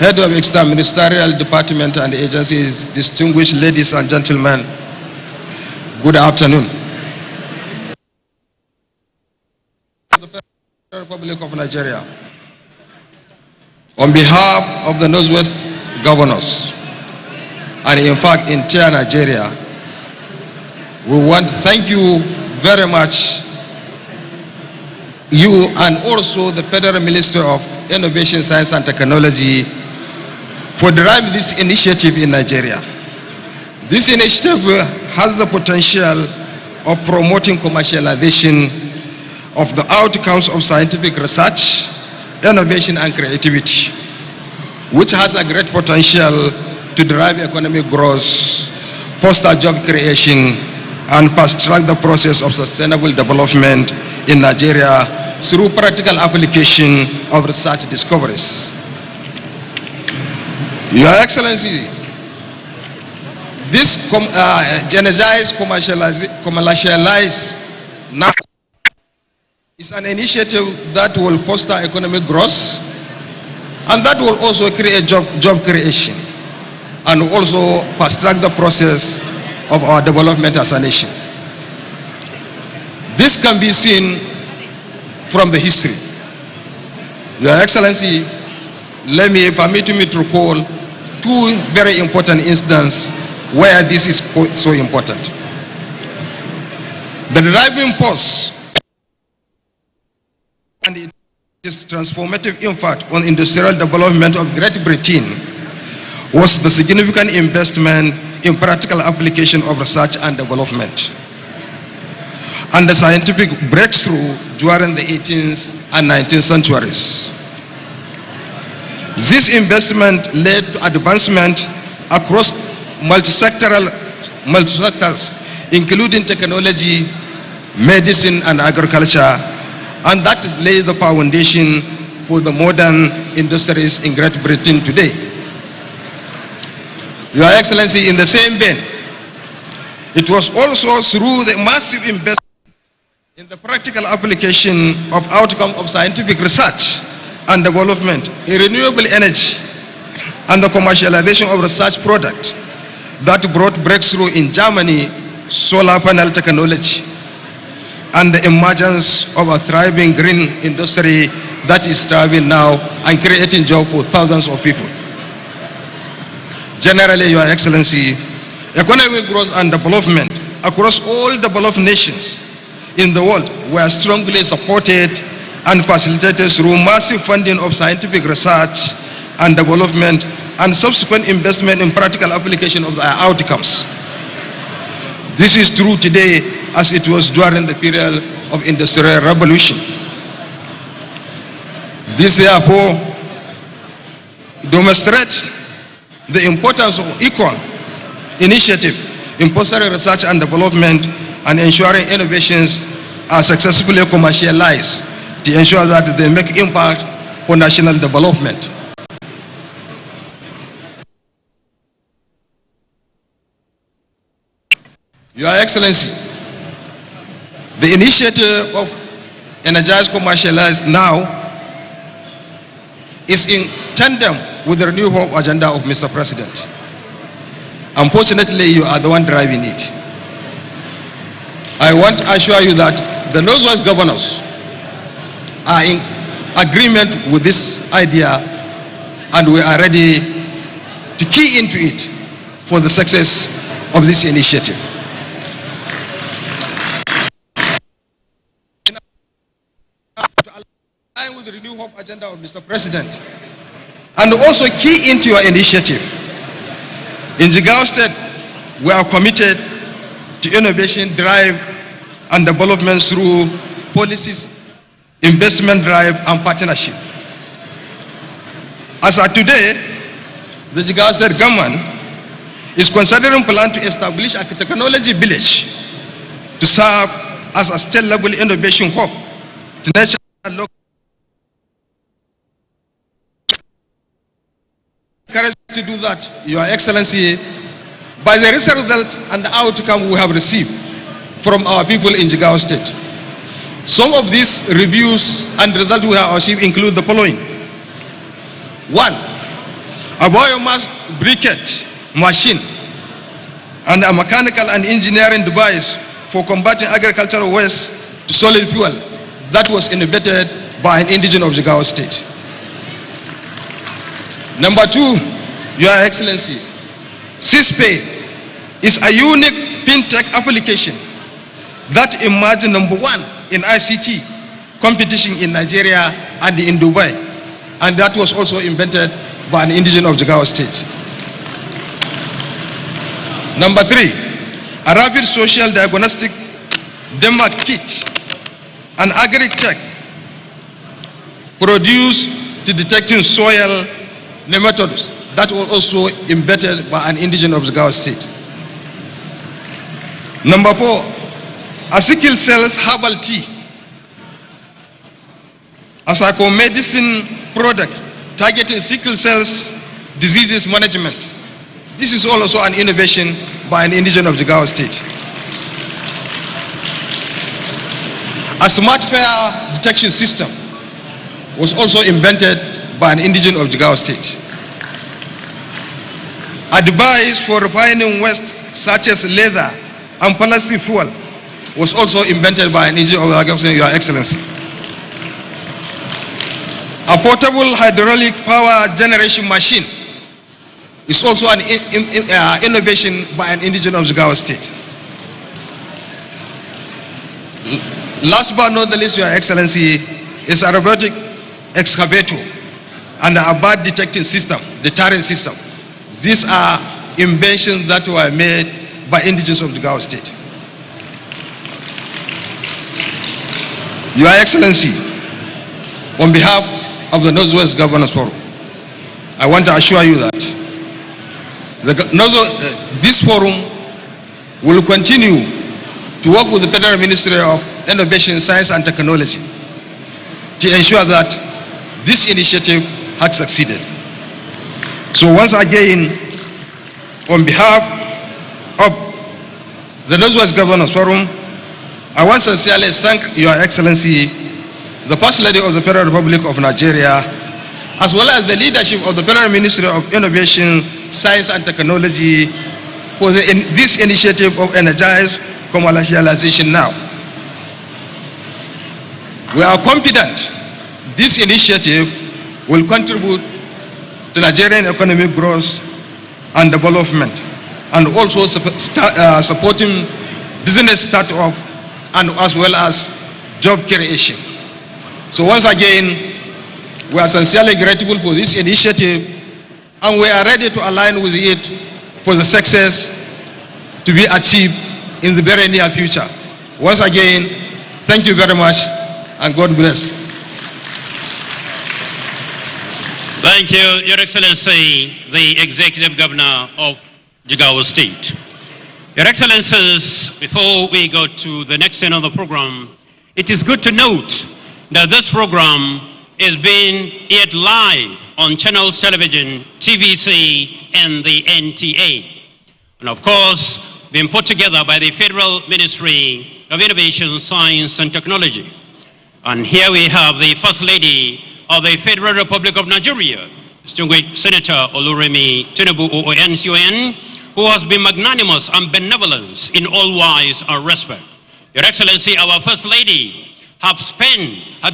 Head of Extra Ministerial Department and Agencies, distinguished ladies and gentlemen, good afternoon. The Republic of Nigeria, on behalf of the Northwest governors, and in fact entire Nigeria, we want to thank you very much, you and also the Federal Ministry of Innovation, Science and Technology, for driving this initiative in Nigeria. This initiative has the potential of promoting commercialization of the outcomes of scientific research, innovation and creativity, which has a great potential to drive economic growth, foster job creation, and fast-track the process of sustainable development in Nigeria through practical application of research discoveries. Your Excellency, this energized commercialized now is an initiative that will foster economic growth and that will also create job creation and also fast-track the process of our development as a nation. This can be seen from the history. Your Excellency, permit me to recall two very important instances where this is so important. The driving force and its transformative impact on industrial development of Great Britain was the significant investment in practical application of research and development and the scientific breakthrough during the 18th and 19th centuries. This investment led to advancement across multisectors, including technology, medicine, and agriculture, and that laid the foundation for the modern industries in Great Britain today. Your Excellency, in the same vein, it was also through the massive investment in the practical application of outcome of scientific research and development in renewable energy and the commercialization of research products that brought breakthrough in Germany, solar panel technology, and the emergence of a thriving green industry that is thriving now and creating jobs for thousands of people. Generally, Your Excellency, economic growth and development across all developed nations in the world were strongly supported and facilitated through massive funding of scientific research and development and subsequent investment in practical application of the outcomes. This is true today as it was during the period of Industrial Revolution. This therefore demonstrates the importance of ECoN initiative in fostering research and development and ensuring innovations are successfully commercialized to ensure that they make impact for national development. Your Excellency, the initiative of Energize Commercialized Now is in tandem with the Renew Hope agenda of Mr. President. Unfortunately, you are the one driving it. I want to assure you that the Northwest governors are in agreement with this idea, and we are ready to key into it for the success of this initiative. To align with the Renew Hope agenda of Mr. President, and also key into your initiative. In Jigawa State, we are committed to innovation drive and development through policies, investment drive, and partnership. As of today, the Jigawa State government is considering plan to establish a technology village to serve as a state-level innovation hub to nurture local. To do that, Your Excellency, by the result and the outcome we have received from our people in Jigawa State. Some of these reviews and results we have achieved include the following. 1. A biomass briquette machine and a mechanical and engineering device for converting agricultural waste to solid fuel that was innovated by an indigenous of Jigawa State. Number 2, Your Excellency, CISPay is a unique fintech application that emerged number 1 in ICT competition in Nigeria and in Dubai, and that was also invented by an indigenous of Jigawa State. Number 3, a rapid social diagnostic Denmark kit, an agri-tech produced to detecting soil nematodes that was also invented by an indigenous of Jigawa State. Number 4, a sickle cells herbal tea, a psychomedicine product targeting sickle cells diseases management. This is also an innovation by an indigenous of Jigawa State. A smart fire detection system was also invented by an indigenous of Jigawa State. A device for refining waste such as leather and plastic fuel was also invented by an indigenous of Jigawa State, Your Excellency. A portable hydraulic power generation machine is also an innovation by an indigenous of Jigawa State. Last but not the least, Your Excellency, is a robotic excavator and a bird detecting system, deterrent system. These are inventions that were made by indigenous of Jigawa State. Your Excellency, on behalf of the Northwest Governors Forum, I want to assure you that this forum will continue to work with the Federal Ministry of Innovation, Science and Technology to ensure that this initiative has succeeded. So once again, on behalf of the Northwest Governors Forum, I want to sincerely thank Your Excellency, the First Lady of the Federal Republic of Nigeria, as well as the leadership of the Federal Ministry of Innovation, Science and Technology for this initiative of Energize Commercialization Now. We are confident this initiative will contribute to Nigerian economic growth and development, and also supporting business startup and as well as job creation. So once again, we are sincerely grateful for this initiative, and we are ready to align with it for the success to be achieved in the very near future. Once again, thank you very much, and God bless. Thank you, Your Excellency, the Executive Governor of Jigawa State. Your Excellencies, before we go to the next end of the program, it is good to note that this program is being aired live on channels television, TVC, and the NTA. And of course, being put together by the Federal Ministry of Innovation, Science, and Technology. And here we have the First Lady of the Federal Republic of Nigeria, distinguished Senator Oluremi Tinubu, OON, who has been magnanimous and benevolent in all wise and respect. Your Excellency, our First Lady have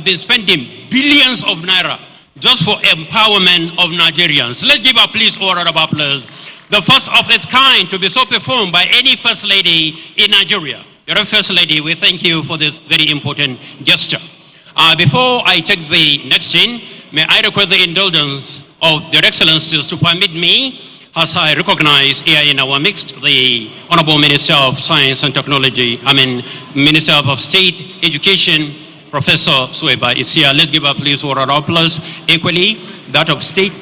been spending billions of naira just for empowerment of Nigerians. Let's give a please or round of applause. The first of its kind to be so performed by any First Lady in Nigeria. Your First Lady, we thank you for this very important gesture. Before I take the next in, may I request the indulgence of Your Excellencies to permit me, as I recognize here in our midst, the Honorable Minister of Science and Technology, Minister of State Education, Professor Sueba is here. Let's give a please or an applause. Equally, that of state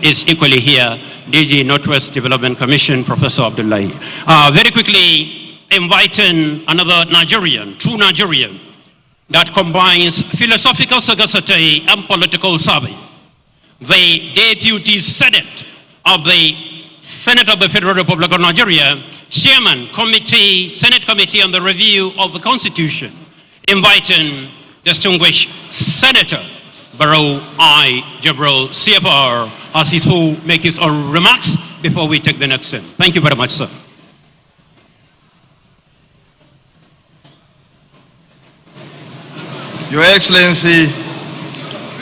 is equally here. DG Northwest Development Commission, Professor Abdullahi. Very quickly, inviting another Nigerian, true Nigerian, that combines philosophical sagacity and political savvy. The Deputy Senate of the Senate of the Federal Republic of Nigeria, Chairman, Senate Committee on the Review of the Constitution, inviting distinguished Senator Barrow I. Jabril, CFR, as he so make his own remarks before we take the next step. Thank you very much, sir. Your Excellency,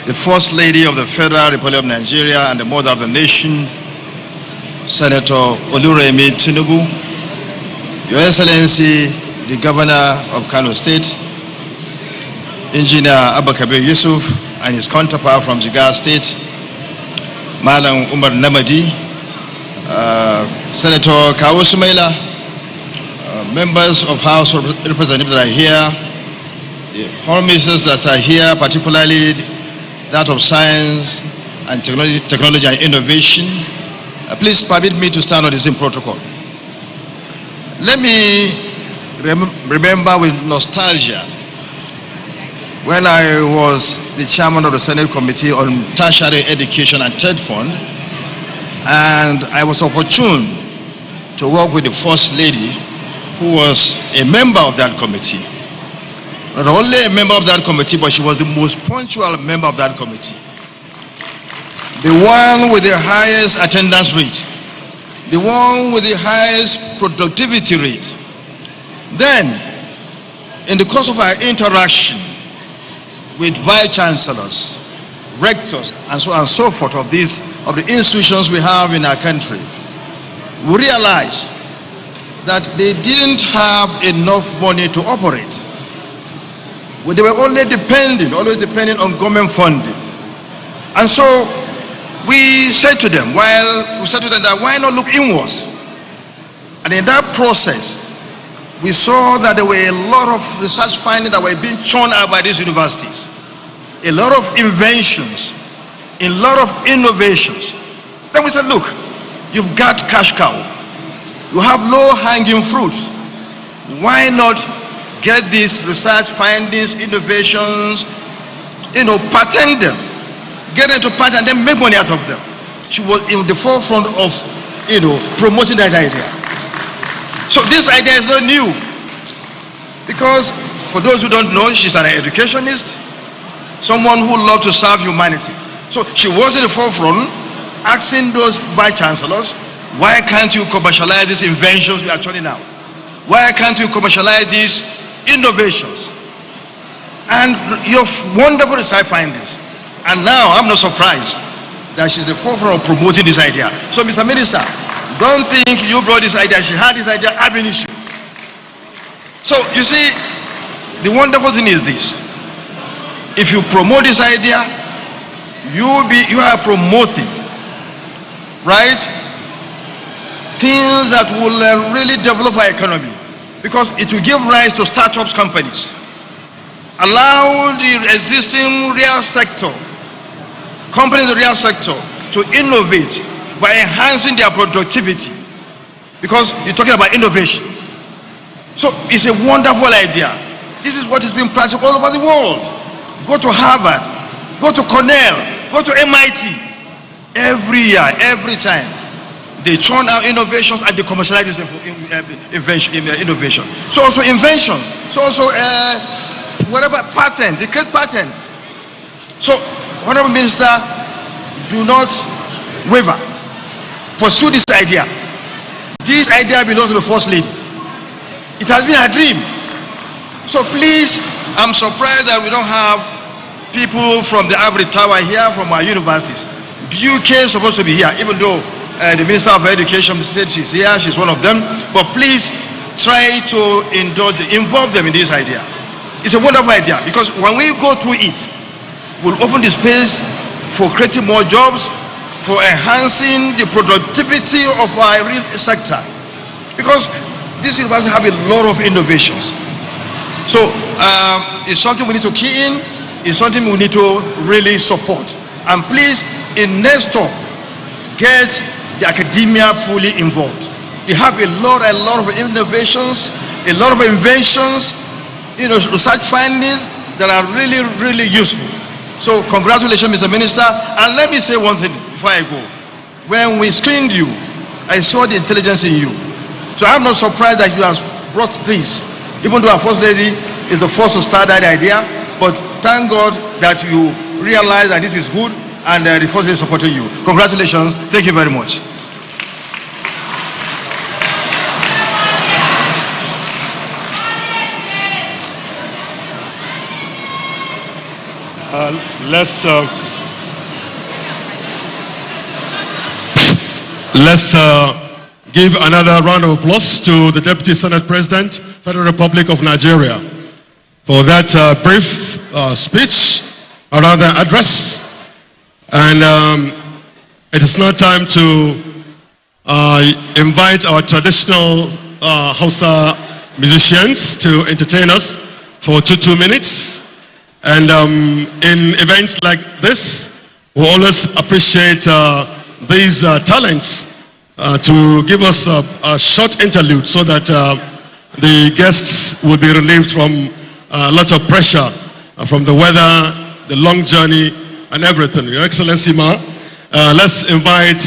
the First Lady of the Federal Republic of Nigeria and the Mother of the Nation, Senator Oluremi Tinubu, Your Excellency, the Governor of Kano State, Engineer Abakabir Yusuf and his counterpart from Jigawa State, Malam Umar Namadi, Senator Kawu Sumaila, members of House of Representatives that are here, the honorable ministers that are here, particularly that of Science and Technology and Innovation. Please permit me to stand on the same protocol. Let me remember with nostalgia when I was the chairman of the Senate Committee on Tertiary Education and Third Fund, and I was opportune to work with the First Lady, who was a member of that committee. Not only a member of that committee, but she was the most punctual member of that committee. The one with the highest attendance rate. The one with the highest productivity rate. Then, in the course of our interaction with vice chancellors, rectors, and so on and so forth of the institutions we have in our country, we realized that they didn't have enough money to operate. They were always depending on government funding. And so we said to them, that why not look inwards? And in that process, we saw that there were a lot of research findings that were being churned out by these universities. A lot of inventions, a lot of innovations. Then we said, look, you've got cash cow. You have low-hanging fruits. Why not get these research findings, innovations, patent them, get into patent, and then make money out of them. She was in the forefront of, promoting that idea. So this idea is not new, because for those who don't know, she's an educationist, someone who loved to serve humanity. So she was in the forefront, asking those vice chancellors, why can't you commercialize these inventions we are turning out? Why can't you commercialize these innovations? And your wonderful research findings. And now I'm not surprised that she's the forefront of promoting this idea. So, Mr. Minister, don't think you brought this idea. She had this idea ab initio. So, you see, the wonderful thing is this. If you promote this idea, you are promoting right? Things that will really develop our economy, because it will give rise to startups companies. Allow the existing real sector, companies in the real sector, to innovate by enhancing their productivity, because you're talking about innovation. So it's a wonderful idea. This is what is being practiced all over the world. Go to Harvard, go to Cornell, go to MIT. Every year, every time, they churn out innovations and they commercialize this innovation. So also inventions. So also whatever patent, they create patents. So, Honorable Minister, do not waver. Pursue this idea. This idea belongs to the First Lady. It has been a dream. So please, I'm surprised that we don't have people from the Ivory Tower here, from our universities. UK is supposed to be here, even though the Minister of Education said she's here, she's one of them. But please try to involve them in this idea. It's a wonderful idea, because when we go through it, we'll open the space for creating more jobs, for enhancing the productivity of our real sector. Because this university have a lot of innovations. So it's something we need to key in, it's something we need to really support. And please, in next talk, get the academia fully involved. They have a lot of innovations, a lot of inventions, research findings that are really, really useful. So congratulations, Mr. Minister. And let me say one thing before I go. When we screened you, I saw the intelligence in you. So I'm not surprised that you have brought this, even though our First Lady is the first to start that idea. But thank God that you realize that this is good, and the First Lady supported you. Congratulations. Thank you very much. Let's give another round of applause to the Deputy Senate President, Federal Republic of Nigeria, for that brief speech, or rather address. And it is now time to invite our traditional Hausa musicians to entertain us for 2 minutes. And in events like this, we always appreciate these talents to give us a short interlude, so that the guests will be relieved from a lot of pressure from the weather, the long journey, and everything. Your Excellency, let's invite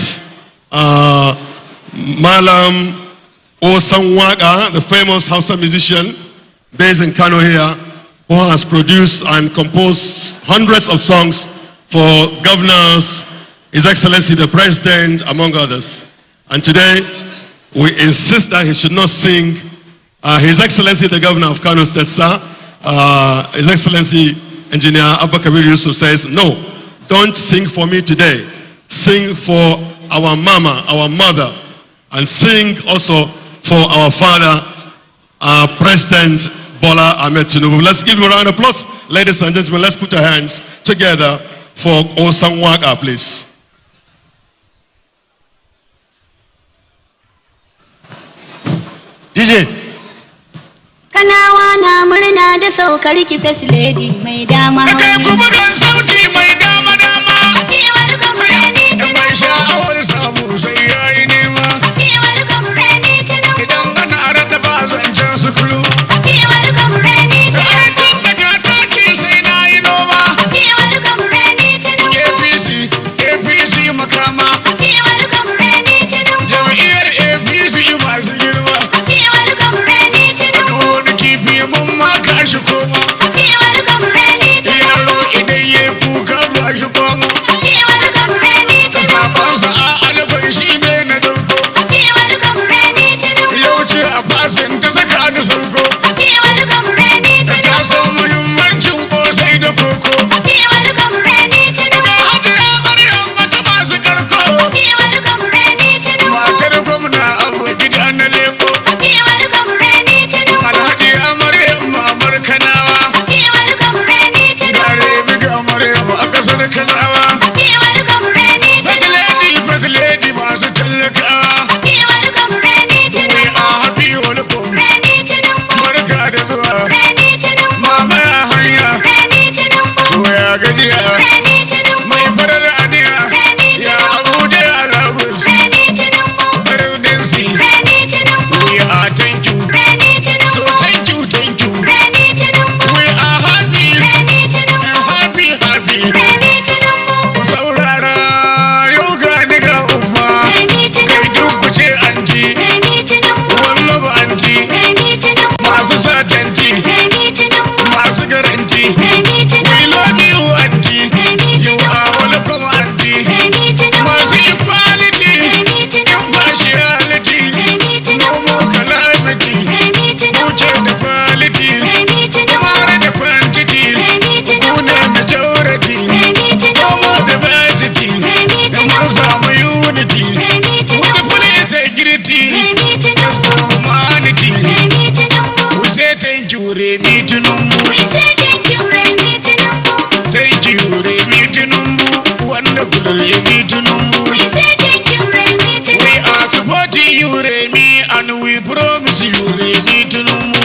Malam Osanwaga, the famous Hausa musician based in Kano here, who has produced and composed hundreds of songs for governors, His Excellency the President, among others. And today, we insist that he should not sing. His Excellency the Governor of Kano State, sir, His Excellency Engineer Abba Kabir Yusuf says, no, don't sing for me today. Sing for our mama, our mother, and sing also for our father, President Bola Ahmed Tinubu. Let's give him a round of applause. Ladies and gentlemen, let's put our hands together for Osanwaga, please. DJ. Kanawa na murna da saukar ki First Lady mai dama. Kai kuma don sauti mai dama dama. Kewar gwamnati da mai sha'awar samu sai yayi nema. Kewar gwamnati Tinubu. Idan ana rada ba zancen su kulu. Kewar gwamnati Tinubu. Ai tun daga taki sai na yi noma. Kewar gwamnati Tinubu. APC makama. Kewar gwamnati Tinubu. Jam'iyyar APC masu girma. Kewar gwamnati Tinubu. Wani kifi mun maka shi koma. Kewar gwamnati Tinubu. Yaro idan ya kuka ba shi koma. Kewar gwamnati Tinubu. Sabansa a alifai shi ne na dauko. Kewar gwamnati Tinubu. Yau ce a fasin ta saka ni sauko. Kewar gwamnati Tinubu. Ta san muhimmancin kosai da koko. Kewar gwamnati Tinubu. Da Hajiya Maryam mace masu karko. Kewar gwamnati Tinubu. Matar gwamna abu gida na leko. Kewar gwamnati Tinubu. Alhaji Maryam mamar Kanawa. Kewar gwamnati Tinubu. Gare biga Maryam a kasar Kanawa. Kewar gwamnati Tinubu. First lady gajiya. Mai farar aniya. Ya abu da alabus. Presidency. We are thank you. So thank you. We are happy. Happy. Ku saurara yau ga ni ga umma. Kai duk ku ce anti. Wallo ba anti. Masu satanti. Masu garanti. We love you aunty. You are welcome aunty. Masu equality. Impartiality. No more calamity. Muce da quality. Mara da quantity. Mune majority. No more diversity. Mun samu unity. Multiple integrity. Just for humanity. We say thank you, Remi Tinubu. Thank you, Remi Tinubu. Wonderful Remi Tinubu. We are supporting you, Remi, and we promise you, Remi Tinubu.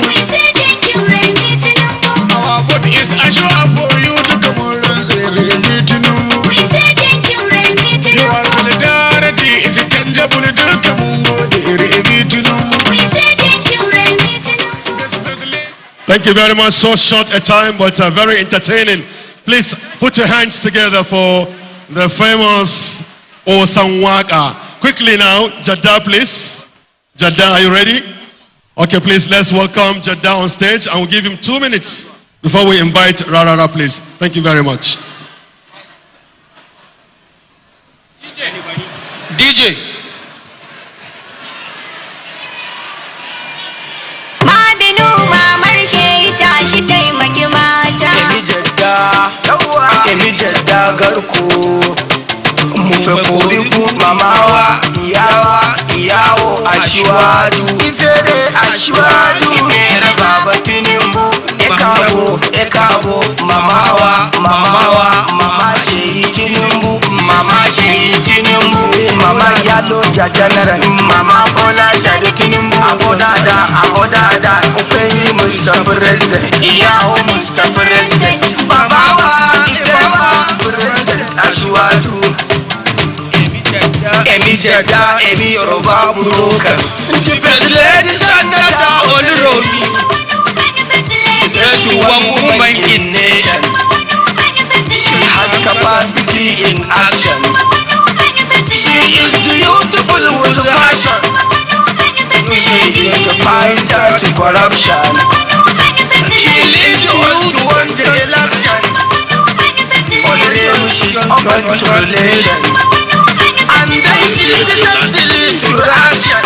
Our vote is assured for you to come on and say, Remi Tinubu. Your solidarity is tangible to come on, Remi Tinubu. Thank you very much. So short a time, but very entertaining. Please put your hands together for the famous Osanwaka. Quickly now, Jada, please. Jada, are you ready? Okay, please, let's welcome Jada on stage, and we'll give him 2 minutes before we invite Rarara, please. Thank you very much. DJ. Shi taimaki mata. Emi jadda garko mu fe koriku mamawa iyawo aṣíwájú ifere aṣíwájú ifere baba Tinubu ekabo mamawa mama Seyi Tinubu mama Yalo General mama Bola Sade Tinubu agodada ofeyi Mr. President iyawo Mr. President mamawa ifewa President aṣíwájú Emi Jada Emi Yoruba Buruka the first lady Senator Oluremi to one woman in nation. She has capacity in action. She is beautiful with passion. She is the fighter to corruption. She leads us to win the election. Oluremi, she's open to relation. And then she decided to lead to ration.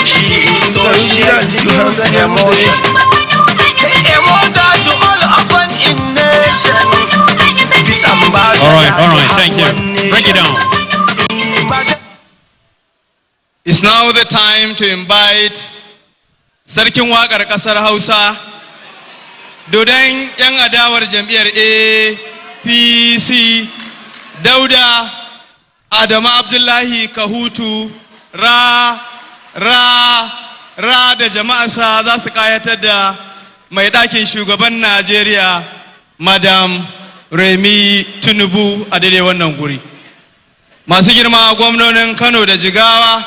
She is social to human emotion. All right, thank you. Break it down. It's now the time to invite Sarkin Waƙar ƙasar Hausa, dodon 'yan adawar jam'iyyar APC, Dauda Adamu Abdullahi Kahutu, ra da jama'arsa za su ƙayatar da mai ɗakin shugaban Najeriya, Madam Remi Tinubu a daidai wannan guri. Masu girma gwamnonin Kano da Jigawa,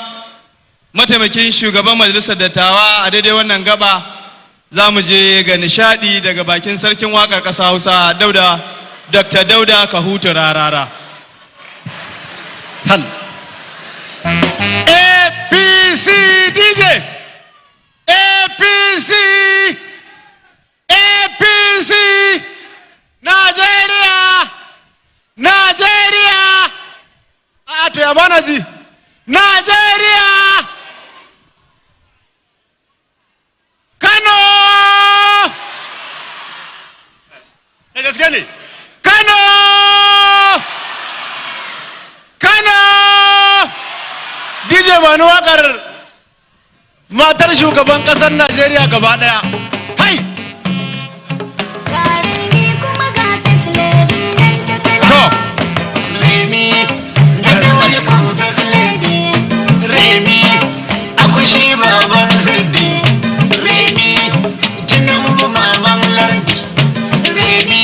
mataimakin shugaban majalisar dattawa a daidai wannan gaba za mu je ga nishadi daga bakin sarkin waƙar ƙasa Hausa Dr. Dauda Kahutu Rarara. APC DJ APC Nigeria to ya bana ji Nigeria Kano da gaske ne Kano DJ bani wakar matar shugaban kasar Najeriya gaba daya hai to Remi akushi baban ziddi Remi Tinubu maman lardi Remi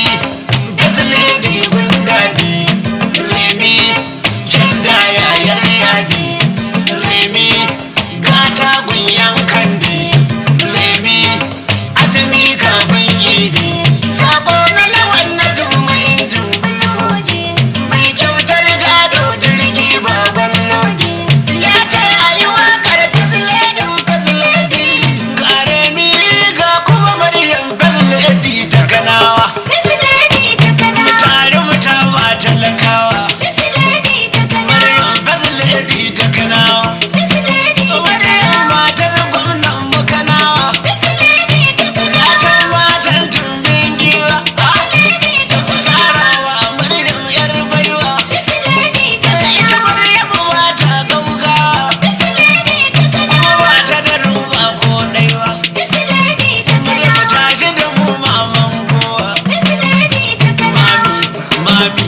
mami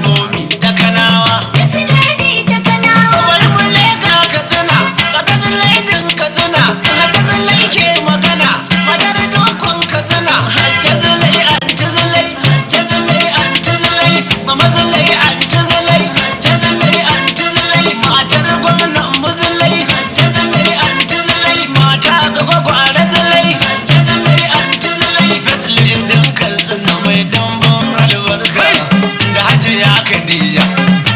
momi ta kanawa wani mule ka katsina ka katsilaidin katsina ka katsilai ke magana madar zokon katsina hajjazilai antizilai hajjazilai antizilai mamazilai antizilai hajjazilai antizilai matar gwamnan muzilai hajjazilai antizilai mata ga gwagwara zilai hajjazilai antizilai fasilin din katsina mai dambon albarka da hajiya Khadija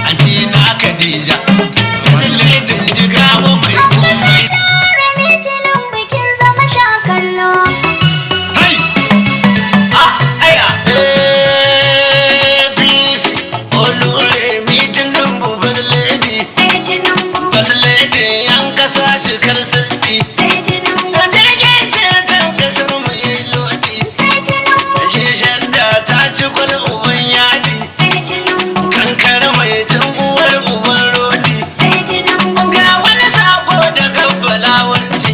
antina Khadija fasilin din jigawa mai komai Hey! Aya! APC Oluremi Tinubu First Lady yan kasa cikar sarki jirgin ceton kasar mu yi lodi shishan da ta ci kwal uban yadi kankara mai cin uwar uban rodi ga wani sako da kabbala wanti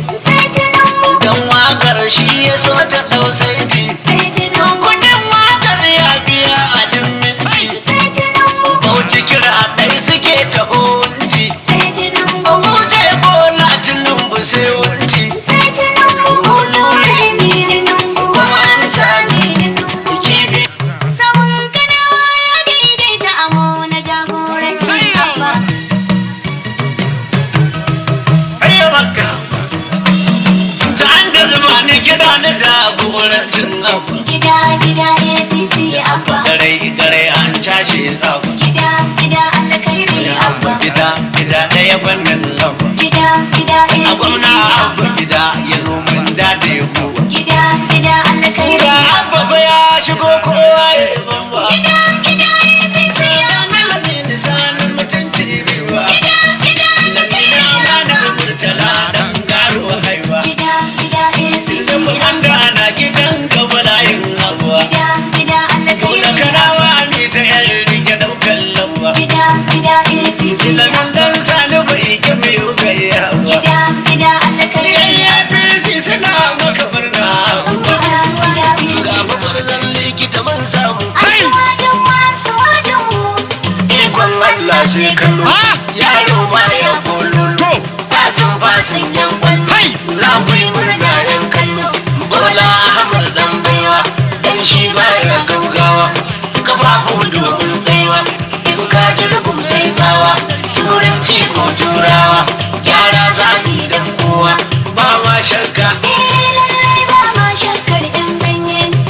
don wakar shi ya so ta dausaiti kudin wakar ya biya a dimminti bauchi kira ɗai suke ta hunti mu sai bola Tinubu sai wunti kuma an sani kibi ayyabaka ta an da zuba ni kira na jagorancin abu gare an cashe abu gida ɗaya fannin abu a gwamna abu gida ya zo mun dade ku ga abba fa ya shigo kowa ya bamba sanin mutunci riwa lamina amanar murtala dan garo haiwa da komanda na gidan gabalayin abuwa da kanawa mi ta yan rike daukan lawa ilamin dan sani bai ke mai ukai hawa APC suna maka murna ga mafarzan likita mun samu ikon Allah sai kallo yaro ba ya kololo fasin yan kwallo za ku yi murna yan kallo Bola Ahmad dan baiwa dan shi ba ya gaugawa kafafu domin tsaiwa in ka ji rubum sai tsawa turanci ko turawa gyara zabi dan kowa ba ma shakka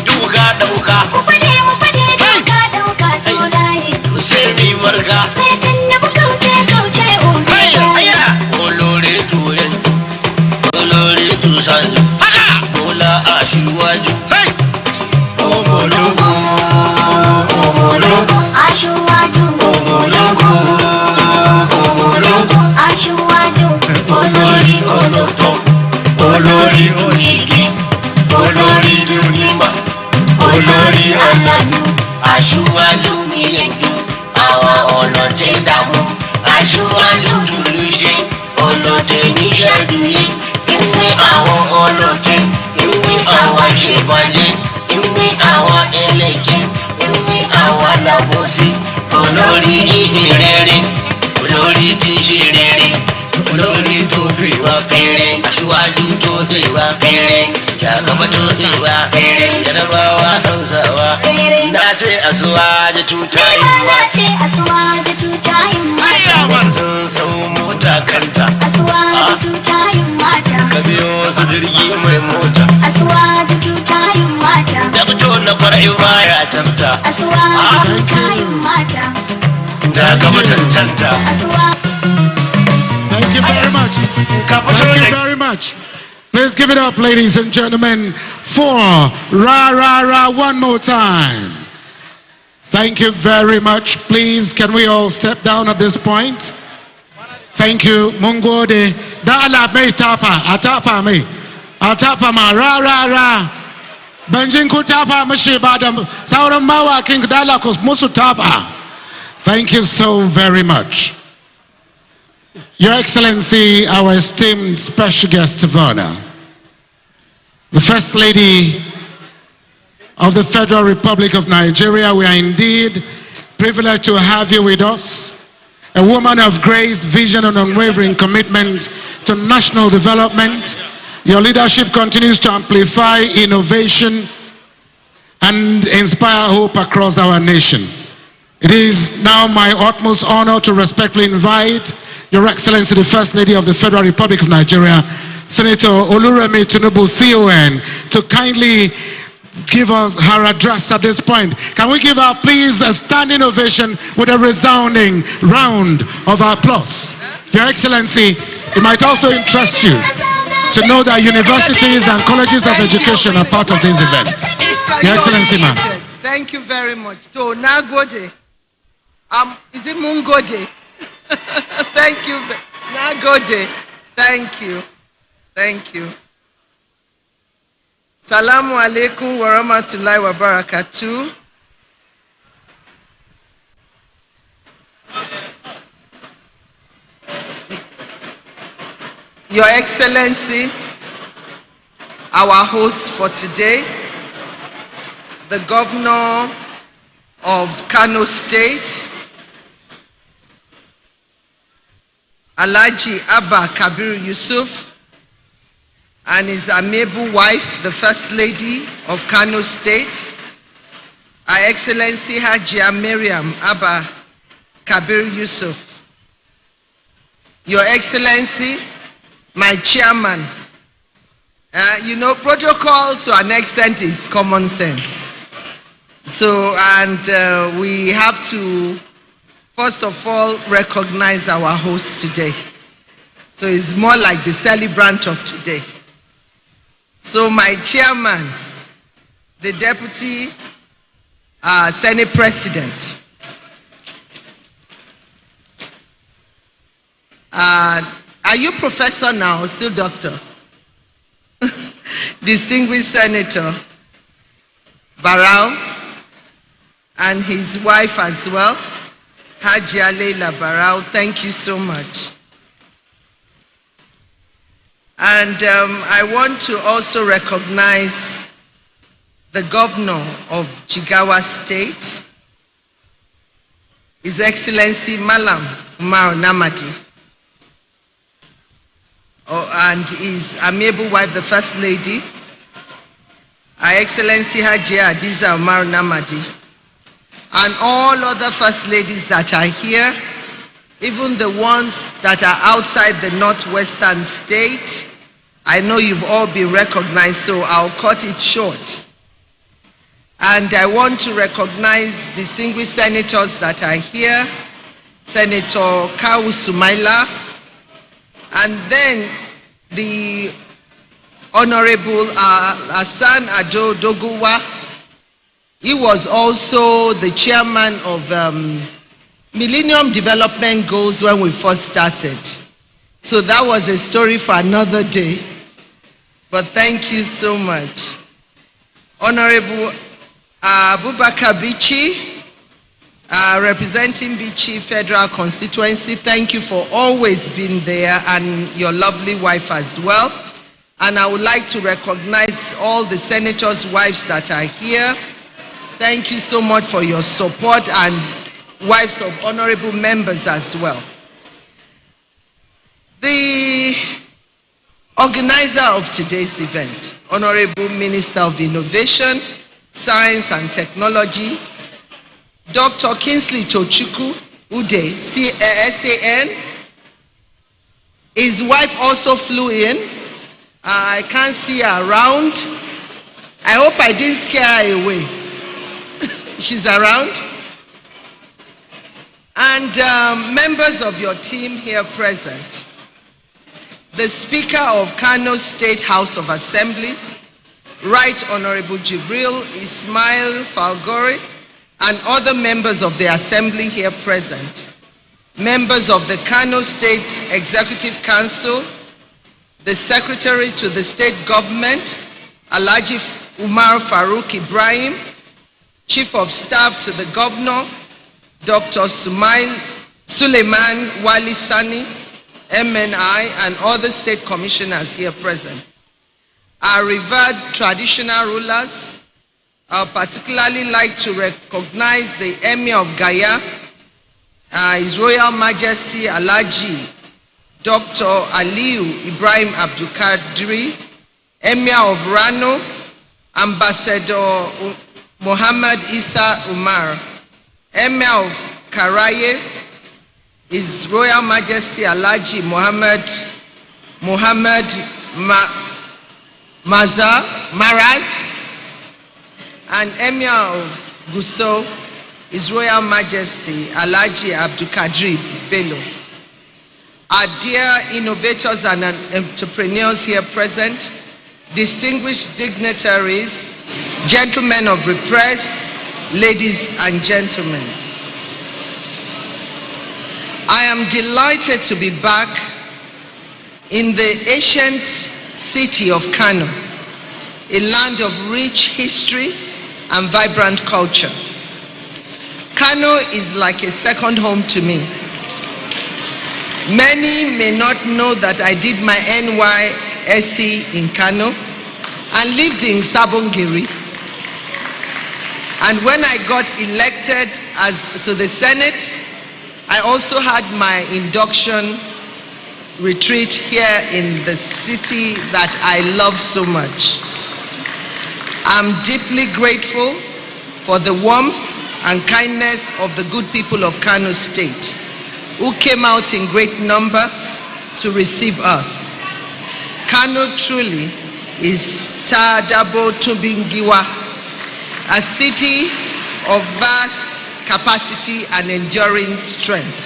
duka dauka sai mi marga olore tusan bola ashiwaju omologo Aṣíwájú omologo Aṣíwájú olórí olótọ́ olórí onígi olórí dunima olórí alánú aṣíwájú níyẹjú àwa ọlọ́tẹ̀ dààmú aṣíwájú tùlùṣe ọlọ́tẹ̀ níṣẹ́dúyé ìwé àwọn ọlọ́tẹ̀ ìwé àwọn ṣèbàjẹ́ ìwé àwọn ẹlẹ́jẹ̀ ìwé àwọn làbọ̀sí olórí ìhìnrere olórí tí ń ṣe rere olórí tó dé ìwà péré aṣíwájú tó dé ìwà péré jagaba tó dé ìwà péré yarabawa hausawa dace asuwaje tutayin mata sun sau mota kanta ka biyo wasu jirgi mai mota da fito na farai baya tanta jagaba cancanta Thank you very much. Thank you very much. Please give it up, ladies and gentlemen, for Ra Ra Ra one more time. Thank you very much. Please, can we all step down at this point? Thank you. Mungode. Da Allah mai tafa. Atafa mai. Atafa ma Ra Ra Ra. Banjin ku tafa mashi ba da sauran mawakin da Allah ku musu tafa. Thank you so very much. Your Excellency, our esteemed special guest of honor, the First Lady of the Federal Republic of Nigeria, we are indeed privilege to have you with us. A woman of grace, vision, and unwavering commitment to national development. Your leadership continues to amplify innovation and inspire hope across our nation. It is now my utmost honor to respectfully invite Your Excellency, the First Lady of the Federal Republic of Nigeria, Senator Oluremi Tinubu, CON, to kindly give us her address at this point. Can we give her, please, a standing ovation with a resounding round of applause? Your Excellency, it might also interest you to know that universities and colleges of education are part of this event. Your Excellency, ma'am. Thank you very much. So, Nagode. Is it Mungode? Thank you. Nagode. Thank you. Thank you. Salamu alaikum wa rahmatullahi wa barakatuh. Your Excellency, our host for today, the Governor of Kano State, Alhaji Abba Kabir Yusuf, and his amiable wife, the First Lady of Kano State, Her Excellency Hajia Miriam Abba Kabir Yusuf. Your Excellency, my chairman, you know, protocol to an extent is common sense. So, and we have to, first of all, recognize our host today. So it's more like the celebrant of today. So my chairman, the Deputy Senate President, are you professor now or still doctor? Distinguished Senator Barrow and his wife as well, Hajia Leila Barrow, thank you so much. And I want to also recognize the Governor of Jigawa State, His Excellency Malam Umar Namadi, and his amiable wife, the First Lady, Her Excellency Hajia Adiza Umar Namadi, and all other First Ladies that are here, even the ones that are outside the northwestern state. I know you've all been recognized, so I'll cut it short. And I want to recognize distinguished senators that are here, Senator Kawu Sumaila, and then the Honorable Hassan Ado Doguwa. He was also the chairman of Millennium Development Goals when we first started. So that was a story for another day. But thank you so much. Honorable Abubakar Bichi, representing Bichi Federal Constituency, thank you for always being there, and your lovely wife as well. And I would like to recognize all the senators' wives that are here. Thank you so much for your support, and wives of honorable members as well. The organizer of today's event, Honorable Minister of Innovation, Science and Technology, Dr. Kingsley Tochukwu Ude, SAN. His wife also flew in. I can't see her around. I hope I didn't scare her away. She's around. And members of your team here present. The Speaker of Kano State House of Assembly, Right Honorable Jibril Ismail Falgore, and other members of the Assembly here present. Members of the Kano State Executive Council, the Secretary to the State Government, Alhaji Umar Farouk Ibrahim, Chief of Staff to the Governor, Dr. Suleiman Wali Sani, MNI, and other state commissioners here present. Our revered traditional rulers, I would particularly like to recognize the Emir of Gaya, His Royal Majesty Alhaji Dr. Aliyu Ibrahim Abdulkadri, Emir of Rano, Ambassador Muhammad Isa Umar, Emir of Karaye, His Royal Majesty Alhaji Muhammad Maraz, and Emir of Gusau, His Royal Majesty Alhaji Abdulkadir Bello. Our dear innovators and entrepreneurs here present, distinguished dignitaries, gentlemen of the press, ladies and gentlemen. I am delighted to be back in the ancient city of Kano, a land of rich history and vibrant culture. Kano is like a second home to me. Many may not know that I did my NYSC in Kano and lived in Sabongiri. And when I got elected to the Senate, I also had my induction retreat here in the city that I love so much. I'm deeply grateful for the warmth and kindness of the good people of Kano State, who came out in great numbers to receive us. Kano truly is Tadabo Tubingiwa, a city of vast capacity and enduring strength.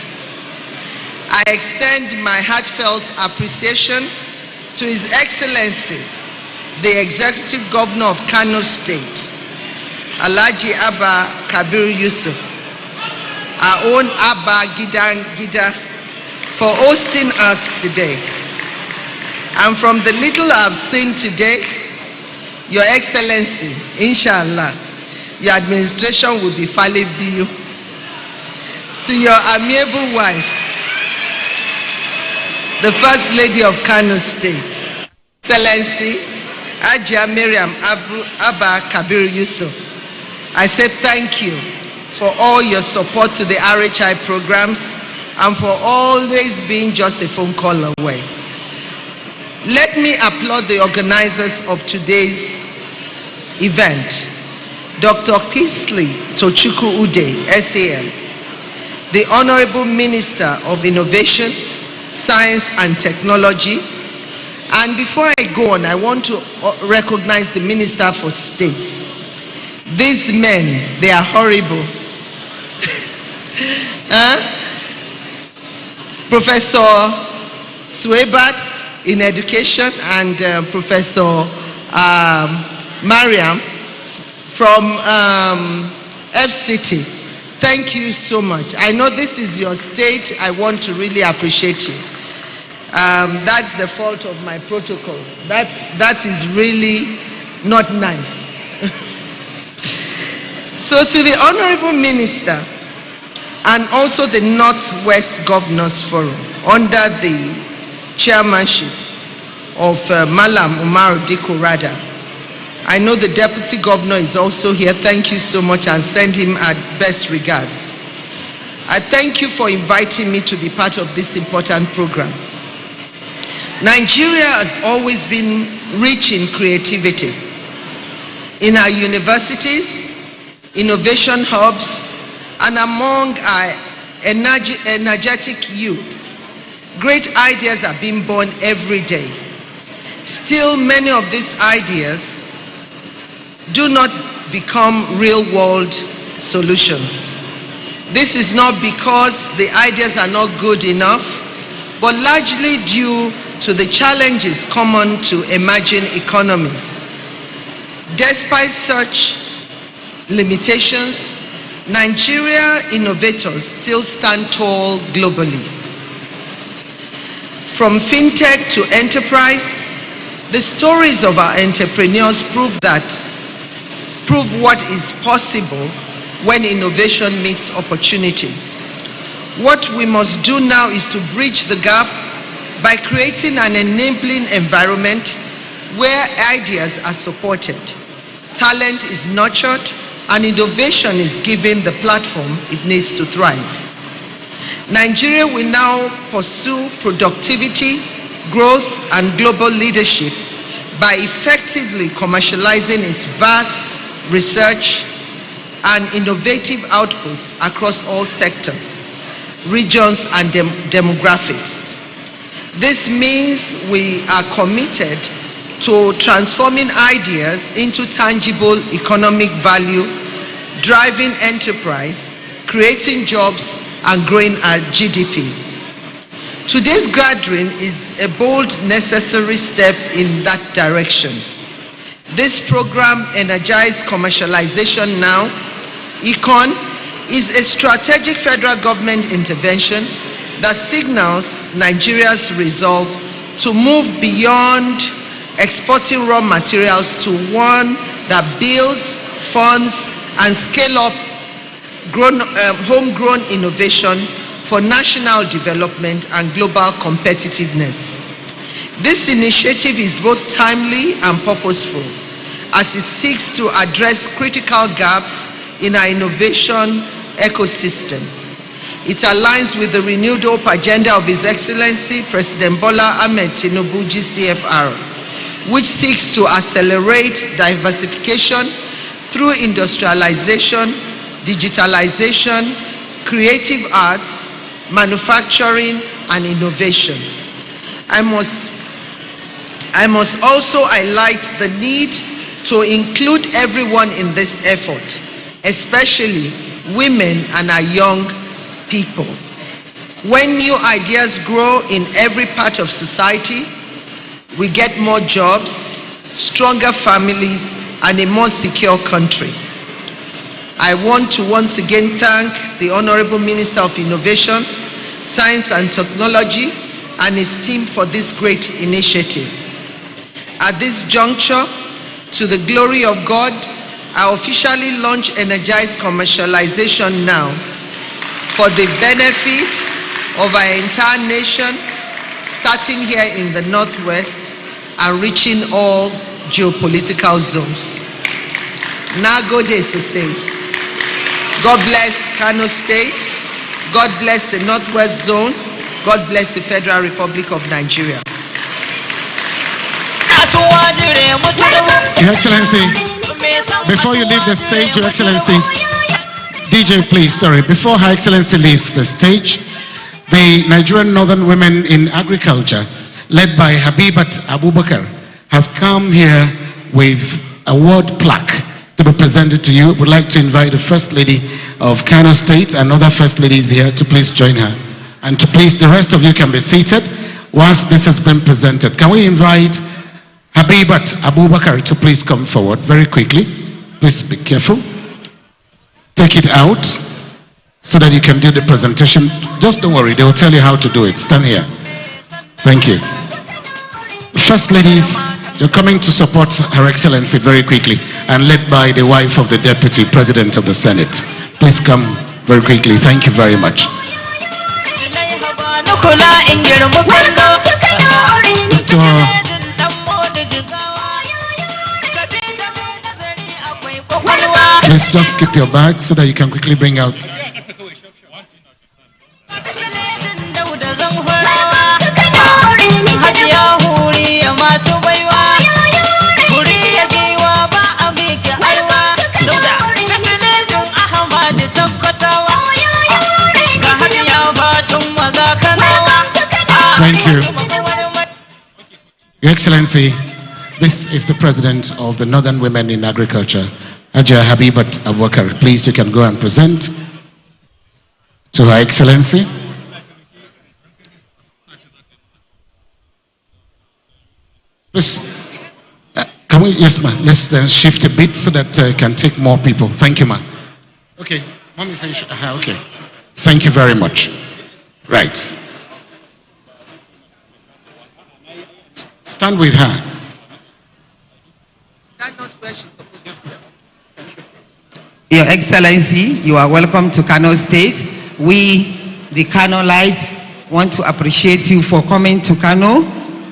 I extend my heartfelt appreciation to His Excellency, the Executive Governor of Kano State, Alhaji Abba Kabir Yusuf, our own Abba Gida, for hosting us today. And from the little I've seen today, Your Excellency, inshallah, your administration will be fallible. To your amiable wife, the First Lady of Kano State, Excellency Ajia Miriam Abba Kabir Yusuf, I say thank you for all your support to the RHI programs and for always being just a phone call away. Let me applaud the organizers of today's event, Dr. Kisley Tochukwu Ude, SAN, the Honorable Minister of Innovation, Science and Technology. And before I go on, I want to recognize the Minister for States. These men, they are horrible. Professor Swebat in education and Professor Mariam from FCT. Thank you so much. I know this is your state. I want to really appreciate you. That's the fault of my protocol. That is really not nice. So to the Honorable Minister and also the Northwest Governors Forum under the chairmanship of Malam Umar Diko Rada. I know the Deputy Governor is also here. Thank you so much and send him our best regards. I thank you for inviting me to be part of this important program. Nigeria has always been rich in creativity. In our universities, innovation hubs, and among our energetic youth, great ideas are being born every day. Still, many of these ideas do not become real-world solutions. This is not because the ideas are not good enough, but largely due to the challenges common to emerging economies. Despite such limitations, Nigeria innovators still stand tall globally. From fintech to enterprise, the stories of our entrepreneurs prove what is possible when innovation meets opportunity. What we must do now is to bridge the gap by creating an enabling environment where ideas are supported, talent is nurtured, and innovation is given the platform it needs to thrive. Nigeria will now pursue productivity, growth, and global leadership by effectively commercializing its vast research and innovative outputs across all sectors, regions, and demographics. This means we are committed to transforming ideas into tangible economic value, driving enterprise, creating jobs, and growing our GDP. Today's gathering is a bold, necessary step in that direction. This program, Energize Commercialization Now, ECoN, is a strategic federal government intervention that signals Nigeria's resolve to move beyond exporting raw materials to one that builds, funds, and scale up homegrown innovation for national development and global competitiveness. This initiative is both timely and purposeful as it seeks to address critical gaps in our innovation ecosystem. It aligns with the renewed hope agenda of His Excellency President Bola Ahmed Tinubu GCFR, which seeks to accelerate diversification through industrialization, digitalization, creative arts, manufacturing, and innovation. I must also highlight the need to include everyone in this effort, especially women and our young people. When new ideas grow in every part of society, we get more jobs, stronger families, and a more secure country. I want to once again thank the Honorable Minister of Innovation, Science and Technology, and his team for this great initiative. At this juncture, to the glory of God, I officially launch Energize Commercialization Now for the benefit of our entire nation, starting here in the Northwest and reaching all geopolitical zones. Nagode Sise. God bless Kano State. God bless the Northwest Zone. God bless the Federal Republic of Nigeria. Your Excellency, before you leave the stage, Your Excellency, DJ, please, sorry, before Her Excellency leaves the stage, the Nigerian Northern Women in Agriculture, led by Habibat Abubakar, has come here with a award plaque to be presented to you. We'd like to invite the First Lady of Kano State and other First Ladies here to please join her. And to please, the rest of you can be seated whilst this has been presented. Can we invite Habibat Abubakar to please come forward very quickly? Please be careful. Take it out so that you can do the presentation. Just don't worry, they will tell you how to do it. Stand here. Thank you. First Ladies, you're coming to support Her Excellency very quickly, and led by the wife of the Deputy President of the Senate. Please come very quickly. Thank you very much. Please just keep your bag so that you can quickly bring out. Thank you. Your Excellency, this is the President of the Northern Women in Agriculture, Haja Habibat Abubakar. Please, you can go and present to Her Excellency. Please, can we, yes ma'am, let's then shift a bit so that can take more people. Thank you, ma'am. Okay, mommy says, okay. Thank you very much. Right. Stand with her. That's not where she's supposed to stand. Your Excellency, you are welcome to Kano State. We, the Kanolites, want to appreciate you for coming to Kano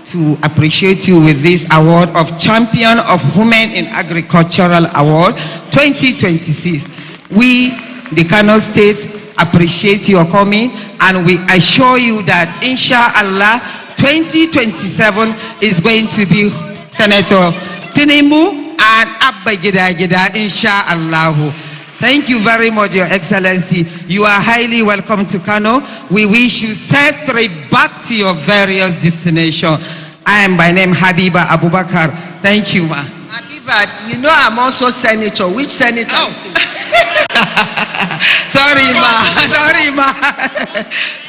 to appreciate you with this award of Champion of Women in Agricultural Award 2026. We, the Kano State, appreciate your coming, and we assure you that inshallah 2027 is going to be Senator Tinubu and Abba Gida Gida, inshallah. Thank you very much, Your Excellency. You are highly welcome to Kano. We wish you safe trip back to your various destinations. I am by name Habiba Abubakar. Thank you, ma. Habiba, you know I'm also senator. Which senator? Oh. Sorry, ma. Sorry, ma.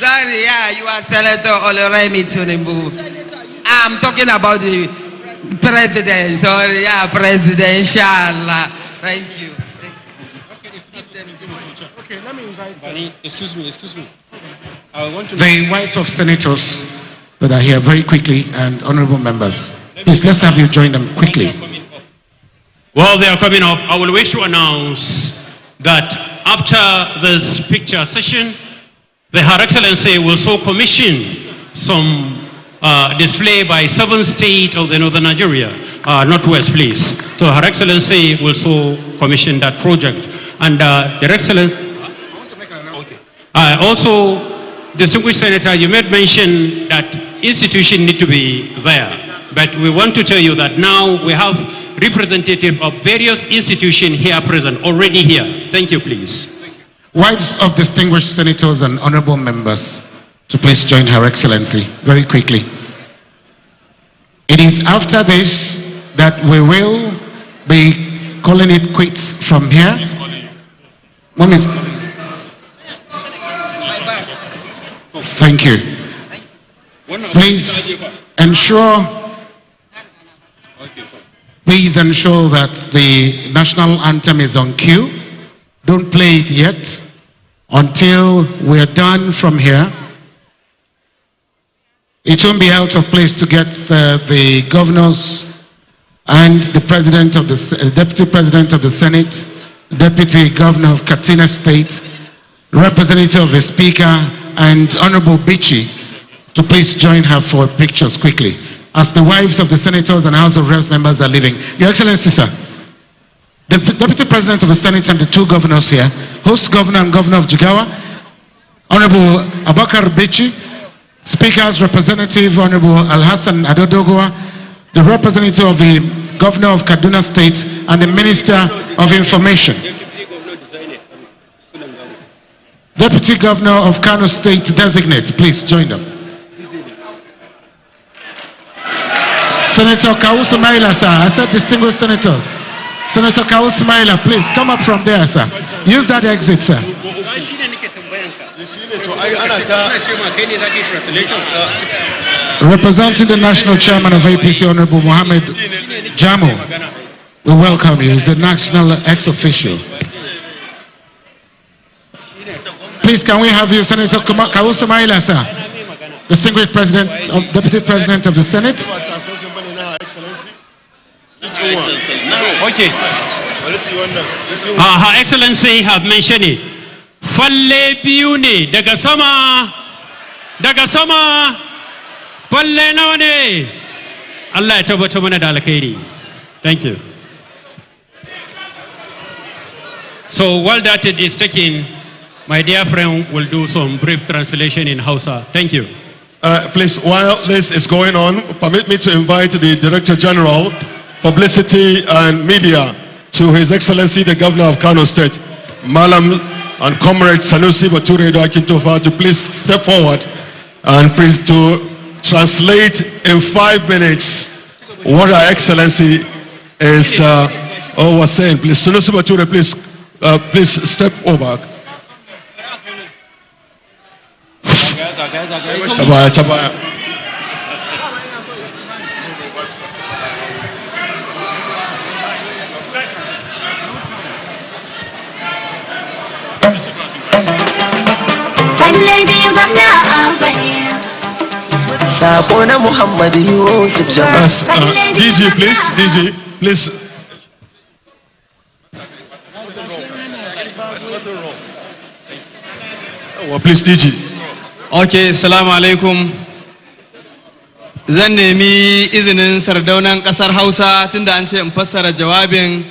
Sorry, yeah, you are Senator Oluremi Tinubu. I'm talking about the president. Sorry, yeah, president, inshallah. Thank you. Okay, let me invite. Excuse me. I want to. The wife of senators that are here very quickly and honorable members. Please, let's have you join them quickly. While they are coming up, I will wish to announce that after this picture session, Her Excellency will so commission some display by 7 states of the northern Nigeria, northwest, please. So Her Excellency will so commission that project. And Their Excellency, also, distinguished Senator, you made mention that institutions need to be there. But we want to tell you that now we have representatives of various institutions here present, already here. Thank you, please. Wives of distinguished senators and honorable members, to please join Her Excellency very quickly. It is after this that we will be calling it quits from here. Mom is calling. Thank you. Please ensure that the national anthem is on cue. Don't play it yet until we're done from here. It won't be out of place to get the governors and the president of the deputy president of the Senate, deputy governor of Katsina State, representative of the speaker, and Honorable Bichi to please join her for pictures quickly as the wives of the senators and House of Reps members are leaving. Your Excellency, sir, the Deputy President of the Senate and the 2 governors here, host governor and governor of Jigawa, Honorable Abakar Bichi, Speaker's representative, Honorable Al-Hassan Adodogoa, the representative of the governor of Kaduna State, and the Minister of Information. Deputy Governor of Kano State designate, please join them. Senator Kawusu Maila, sir. I said distinguished senators. Senator Kawusu Maila, please come up from there, sir. Use that exit, sir. Representing the national chairman of APC, Honorable Mohammed Jamo, we welcome you. He's the national ex-official. Please, can we have you, Senator Kawusu Maila, sir? Distinguished President, Deputy President of the Senate. Okay. Her Excellency have mentioned it. Falle biyu ne daga sama, falle nawa ne. Allah ya tabbata mana da alkhairi. Thank you. So while that is taken, my dear friend will do some brief translation in Hausa. Thank you. Please, while this is going on, permit me to invite the Director General, Publicity and Media, to His Excellency the Governor of Kano State, Malam and Comrade Sanusi Bature Akintofa, to please step forward and please to translate in 5 minutes what Her Excellency is was saying. Please, Sanusi Bature, please step over. Chabaya. DG, please. Oh, please, DG. Okay, assalamu alaikum. zan nemi izinin sardaunan ƙasar Hausa tunda an ce in fassara jawabin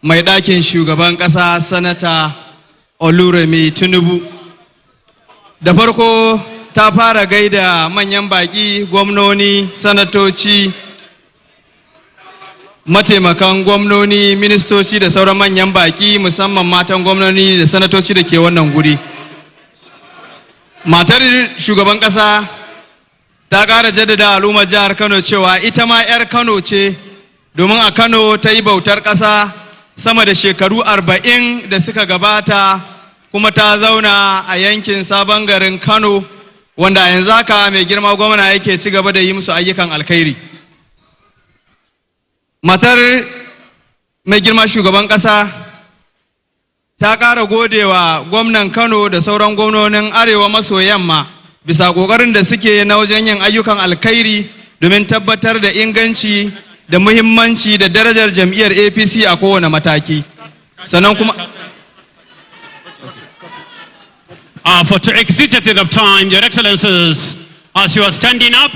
mai ɗakin shugaban ƙasa Sanata Oluremi Tinubu. Da farko ta fara gaida manyan baƙi, gwamnoni, sanatoci, mataimakan gwamnoni, ministoci da sauran manyan baƙi, musamman matan gwamnoni da sanatoci da ke wannan guri. Matar shugaban ƙasa ta ƙara jaddada al'ummar jihar Kano cewa ita ma 'yar Kano ce, domin a Kano ta yi bautar ƙasa sama da shekaru 40 da suka gabata, kuma ta zauna a yankin sabon garin Kano, wanda yanzu haka mai girma gwamna yake ci gaba da yi musu ayyukan alkhairi. Matar mai girma shugaban ƙasa ta ƙara godewa gwamnan Kano da sauran gwamnonin arewa maso yamma bisa ƙoƙarin da suke na wajen yin ayyukan alkhairi domin tabbatar da inganci da muhimmanci da darajar jam'iyyar APC a kowane mataki. Sannan kuma for to exit at the end of time, Your Excellencies, as you are standing up,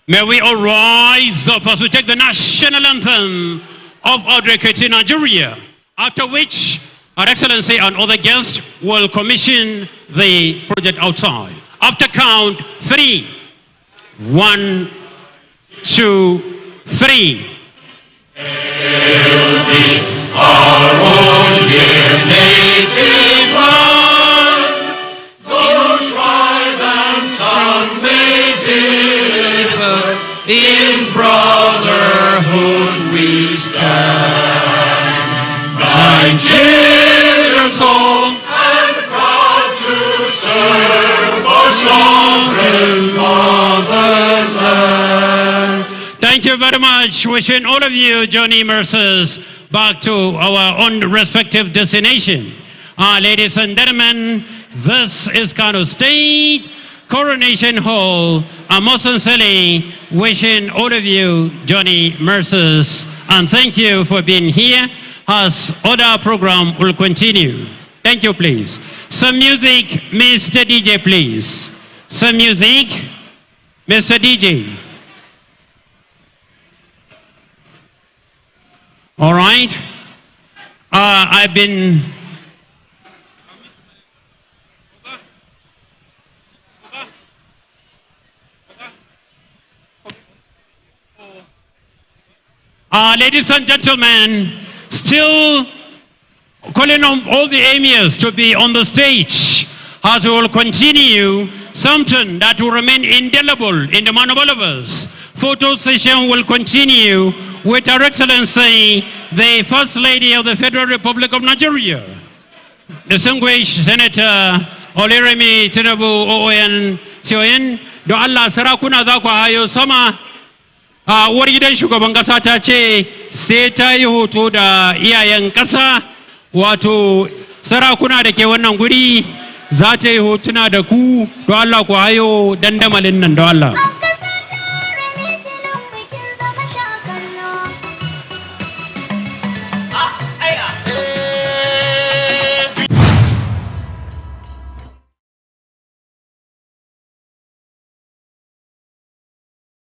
may we all rise up as we take the national anthem of our great Nigeria, after which Our Excellency and other guests will commission the project outside. After count 3, 1, 2, 3. Our own dear native land, though tribe and tongue may differ, in brotherhood we stand. Nigeria's home and proud to serve our sovereign motherland. Thank you very much. Wishing all of you journey mercies back to our own respective destination. Ladies and gentlemen, this is Kano State Coronation Hall. I'm most sincerely wishing all of you journey mercies, and thank you for being here as other program will continue. Thank you, please. Some music, Mr. DJ, please. Some music, Mr. DJ. All right. I've been... ladies and gentlemen, still calling on all the emirs to be on the stage as we will continue something that will remain indelible in the mind of all of us. Photo session will continue with Her Excellency, the First Lady of the Federal Republic of Nigeria, distinguished Senator Oluremi Tinubu OON CON. Do Allah sarakuna za ku hayo sama. Uwar gidan shugaban kasa ta ce sai ta yi hoto da iyayen kasa, wato sarakuna da ke wannan guri za ta yi hotuna da ku. Do Allah ku hayo dandamalin nan, do Allah.